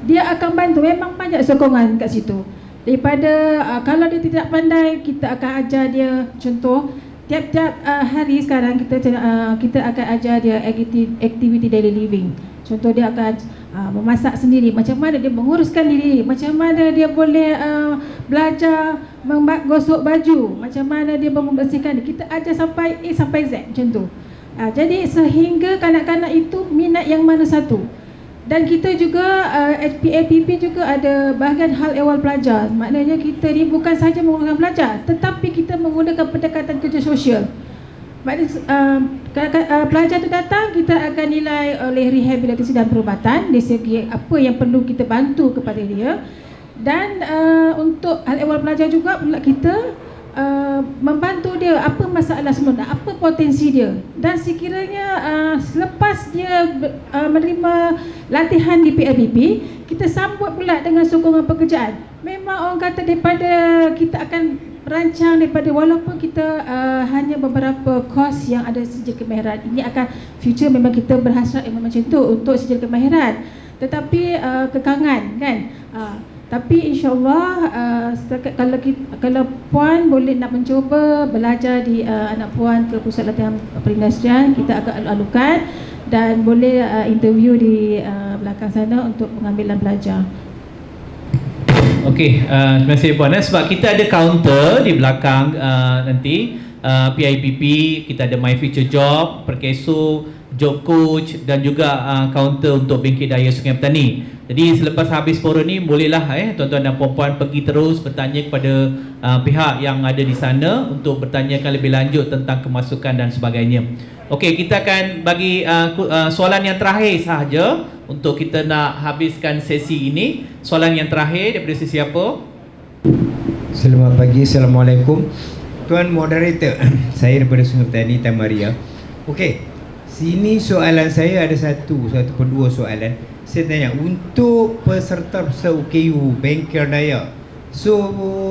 dia akan bantu, memang banyak sokongan kat situ. Daripada kalau dia tidak pandai, kita akan ajar dia. Contoh, tiap-tiap hari sekarang kita akan ajar dia activity daily living. Contoh dia akan memasak sendiri, macam mana dia menguruskan diri, macam mana dia boleh belajar menggosok baju, macam mana dia membersihkan. Kita ajar sampai A sampai Z macam tu. Jadi sehingga kanak-kanak itu minat yang mana satu. Dan kita juga PIPP juga ada bahagian hal ehwal pelajar. Maknanya kita ni bukan sahaja menggunakan pelajar, tetapi kita menggunakan pendekatan kerja sosial. Maknanya pelajar itu datang, kita akan nilai oleh rehabilitasi dan perubatan dari segi apa yang perlu kita bantu kepada dia. Dan untuk hal ehwal pelajar juga pula kita membantu dia apa masalah sebenarnya, apa potensi dia. Dan sekiranya selepas dia menerima latihan di PIPP, kita sambut pula dengan sokongan pekerjaan. Memang orang kata daripada kita akan rancang daripada walaupun kita hanya beberapa kos yang ada sijil kemahiran. Ini akan future memang kita berhasrat memang macam tu untuk sijil kemahiran. Tetapi kekangan kan. Tapi insyaAllah kalau Puan boleh nak mencuba belajar di anak Puan ke Pusat Latihan Perindustrian, kita akan alukan dan boleh interview di belakang sana untuk pengambilan pelajar. Okey, terima kasih Puan. Sebab kita ada kaunter di belakang nanti PIPP, kita ada My Future Job, Perkeso, job coach dan juga kaunter untuk bengkel daya Sungai Petani. Jadi selepas habis forum ni bolehlah tuan-tuan dan puan-puan pergi terus bertanya kepada pihak yang ada di sana untuk bertanyakan lebih lanjut tentang kemasukan dan sebagainya. Okey, kita akan bagi soalan yang terakhir sahaja untuk kita nak habiskan sesi ini. Soalan yang terakhir daripada sesiapa? Selamat pagi, Assalamualaikum. Tuan Moderator, saya daripada Sungai Petani, Tamaria. Okey, sini soalan saya ada satu ataupun dua soalan. Saya tanya, untuk peserta OKU bengkel daya, so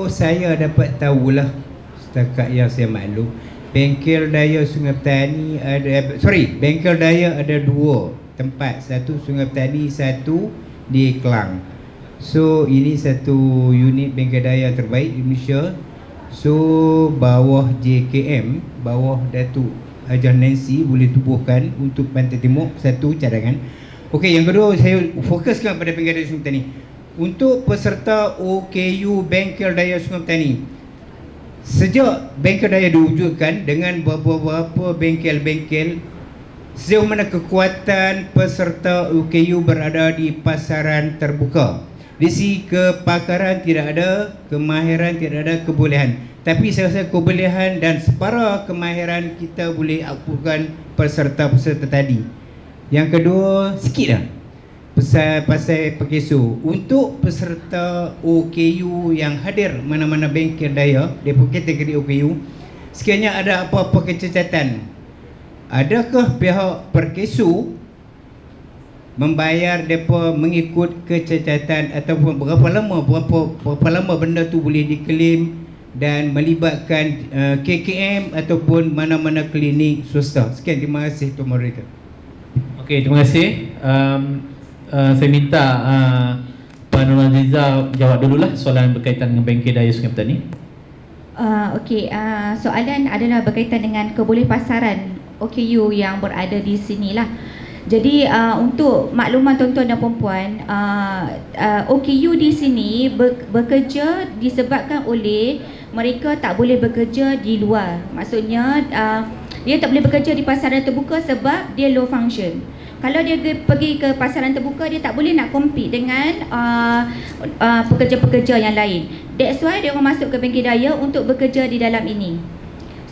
saya dapat tahulah setakat yang saya maklum, bengkel daya Sungai Petani ada, bengkel daya ada dua tempat, satu Sungai Petani, satu di Klang. So ini satu unit bengkel daya terbaik di Malaysia. So bawah JKM, bawah Datuk Hajah Nancy boleh tubuhkan untuk Pantai Timur, satu cadangan. Okey, yang kedua saya fokuskan pada bengkel daya Sungai Petani. Untuk peserta OKU bengkel daya Sungai Petani, sejak bengkel daya diwujudkan dengan beberapa bengkel-bengkel, sejauh mana kekuatan peserta OKU berada di pasaran terbuka. Di sisi kepakaran tidak ada, kemahiran tidak ada, kebolehan. Tapi saya rasa kebolehan dan separa kemahiran kita boleh outputkan peserta-peserta tadi. Yang kedua, sikit dah pasal Pekeso. Untuk peserta OKU yang hadir mana-mana bengkel daya daripada kategori OKU, sekiranya ada apa-apa kecacatan, adakah pihak Pekeso membayar mereka mengikut kecacatan, ataupun berapa lama benda tu boleh diklaim dan melibatkan KKM ataupun mana-mana klinik swasta. Sekian, terima kasih Tuan Moderator. Okey, terima kasih. Saya minta Puan Nur Aziza jawab dululah soalan berkaitan dengan bengkel daya Sungai Petani. Okey, soalan adalah berkaitan dengan kebolehpasaran OKU yang berada di sinilah. Jadi untuk makluman tuan-tuan dan puan-puan, OKU di sini bekerja disebabkan oleh mereka tak boleh bekerja di luar. Maksudnya dia tak boleh bekerja di pasaran terbuka sebab dia low function. Kalau dia pergi ke pasaran terbuka, dia tak boleh nak compete dengan pekerja-pekerja yang lain. That's why dia orang masuk ke bengkel daya untuk bekerja di dalam ini.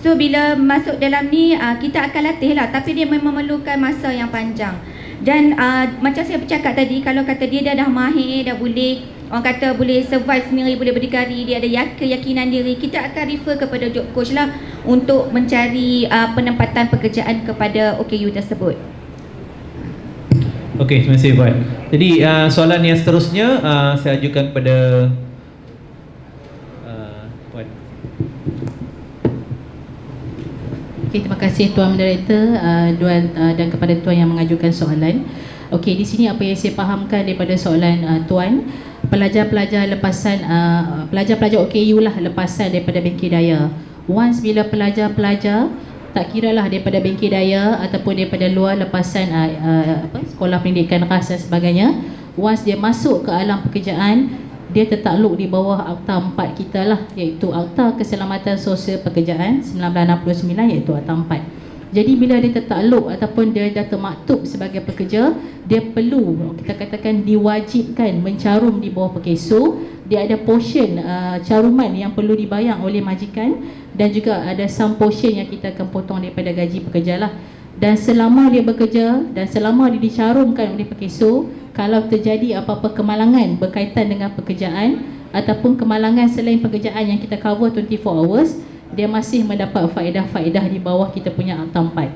So bila masuk dalam ni, kita akan latih lah, tapi dia memang memerlukan masa yang panjang. Dan macam saya bercakap tadi, kalau kata dia dah mahir, dah boleh, orang kata boleh survive sendiri, boleh berdikari, dia ada keyakinan diri, kita akan refer kepada job coach lah untuk mencari penempatan pekerjaan kepada OKU tersebut. Okey, terima kasih Puan. Jadi soalan yang seterusnya saya ajukan kepada Puan. Okey, terima kasih Tuan Moderator dan kepada Tuan yang mengajukan soalan. Okey, di sini apa yang saya fahamkan daripada soalan Tuan, pelajar-pelajar lepasan pelajar-pelajar OKU lah lepasan daripada bengkel daya. Once bila pelajar-pelajar tak kiralah daripada bengkel daya ataupun daripada luar lepasan sekolah pendidikan ras dan sebagainya, once dia masuk ke alam pekerjaan, dia tertakluk di bawah Akta 4 kita lah, iaitu Akta Keselamatan Sosial Pekerjaan 1969, iaitu Akta 4. Jadi bila dia tertakluk ataupun dia dah termaktub sebagai pekerja, dia perlu, kita katakan diwajibkan mencarum di bawah Pekeso. Dia ada portion caruman yang perlu dibayar oleh majikan, dan juga ada some portion yang kita akan potong daripada gaji pekerja lah. Dan selama dia bekerja dan selama dia dicarumkan oleh Pekeso, kalau terjadi apa-apa kemalangan berkaitan dengan pekerjaan ataupun kemalangan selain pekerjaan yang kita cover 24 hours, dia masih mendapat faedah-faedah di bawah kita punya Akta 4.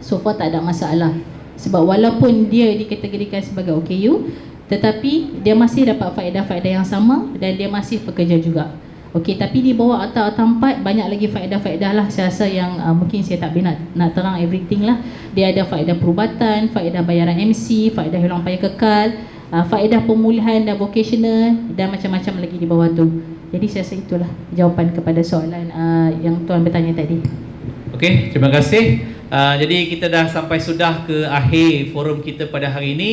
So far tak ada masalah. Sebab walaupun dia dikategorikan sebagai OKU, tetapi dia masih dapat faedah-faedah yang sama dan dia masih pekerja juga. Okey, tapi di bawah Akta 4 banyak lagi faedah-faedah lah. Saya rasa yang mungkin saya tak boleh nak terang everything lah. Dia ada faedah perubatan, faedah bayaran MC, faedah hilang payah kekal, faedah pemulihan dan vocational, dan macam-macam lagi di bawah tu. Jadi saya rasa itulah jawapan kepada soalan yang Tuan bertanya tadi. Okey, terima kasih. Jadi kita dah sampai sudah ke akhir forum kita pada hari ini.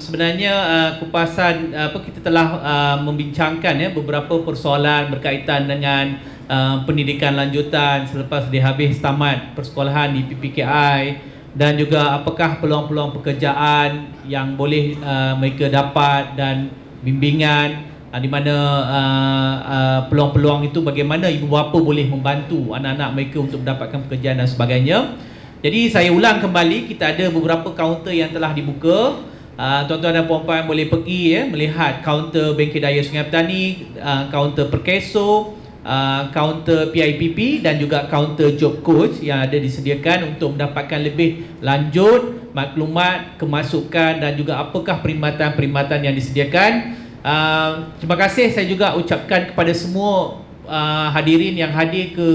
Sebenarnya kupasan kita telah membincangkan beberapa persoalan berkaitan dengan pendidikan lanjutan selepas dia habis tamat persekolahan di PPKI, dan juga apakah peluang-peluang pekerjaan yang boleh mereka dapat dan bimbingan di mana peluang-peluang itu bagaimana ibu bapa boleh membantu anak-anak mereka untuk mendapatkan pekerjaan dan sebagainya. Jadi saya ulang kembali, kita ada beberapa kaunter yang telah dibuka. Tuan-tuan dan puan-puan boleh pergi melihat kaunter Bengkel Daya Sungai Petani, kaunter Perkeso, kaunter PIPP dan juga kaunter Job Coach yang ada disediakan untuk mendapatkan lebih lanjut maklumat, kemasukan dan juga apakah perkhidmatan-perkhidmatan yang disediakan. Terima kasih saya juga ucapkan kepada semua hadirin yang hadir ke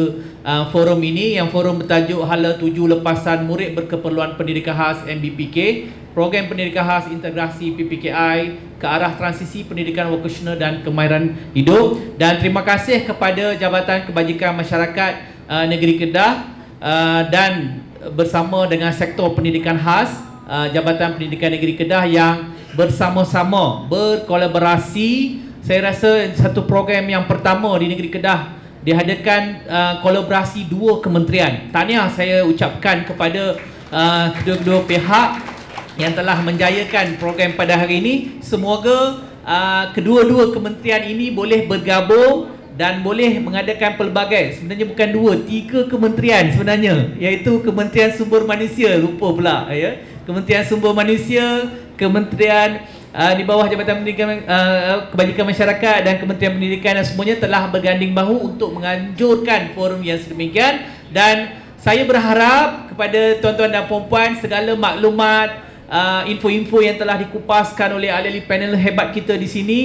forum ini, yang forum bertajuk Hala 7 Lepasan Murid Berkeperluan Pendidikan Khas MBPK, Program Pendidikan Khas Integrasi PPKI ke arah transisi pendidikan vokasional dan kemahiran hidup. Dan terima kasih kepada Jabatan Kebajikan Masyarakat Negeri Kedah dan bersama dengan sektor pendidikan khas Jabatan Pendidikan Negeri Kedah yang bersama-sama berkolaborasi. Saya rasa satu program yang pertama di negeri Kedah dihadirkan kolaborasi dua kementerian. Tahniah saya ucapkan kepada kedua-dua pihak yang telah menjayakan program pada hari ini. Semoga kedua-dua kementerian ini boleh bergabung dan boleh mengadakan pelbagai, sebenarnya bukan dua, 3 kementerian sebenarnya, iaitu Kementerian Sumber Manusia, lupa pula ya. Kementerian Sumber Manusia, Kementerian di bawah Jabatan Pendidikan Kebajikan Masyarakat dan Kementerian Pendidikan dan semuanya telah berganding bahu untuk menganjurkan forum yang sedemikian. Dan saya berharap kepada tuan-tuan dan puan-puan segala maklumat, info-info yang telah dikupaskan oleh ahli-ahli panel hebat kita di sini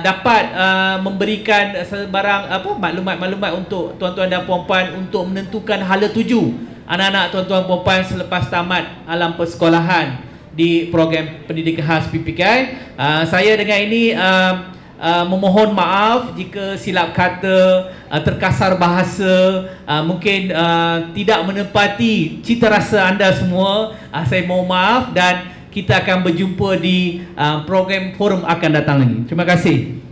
dapat memberikan sebarang maklumat-maklumat untuk tuan-tuan dan puan-puan untuk menentukan hala tuju anak-anak tuan-tuan puan-puan selepas tamat alam persekolahan di program pendidikan khas PPKI. Saya dengan ini memohon maaf jika silap kata, terkasar bahasa, mungkin tidak menepati cita rasa anda semua. Saya mohon maaf dan kita akan berjumpa di program forum akan datang lagi. Terima kasih.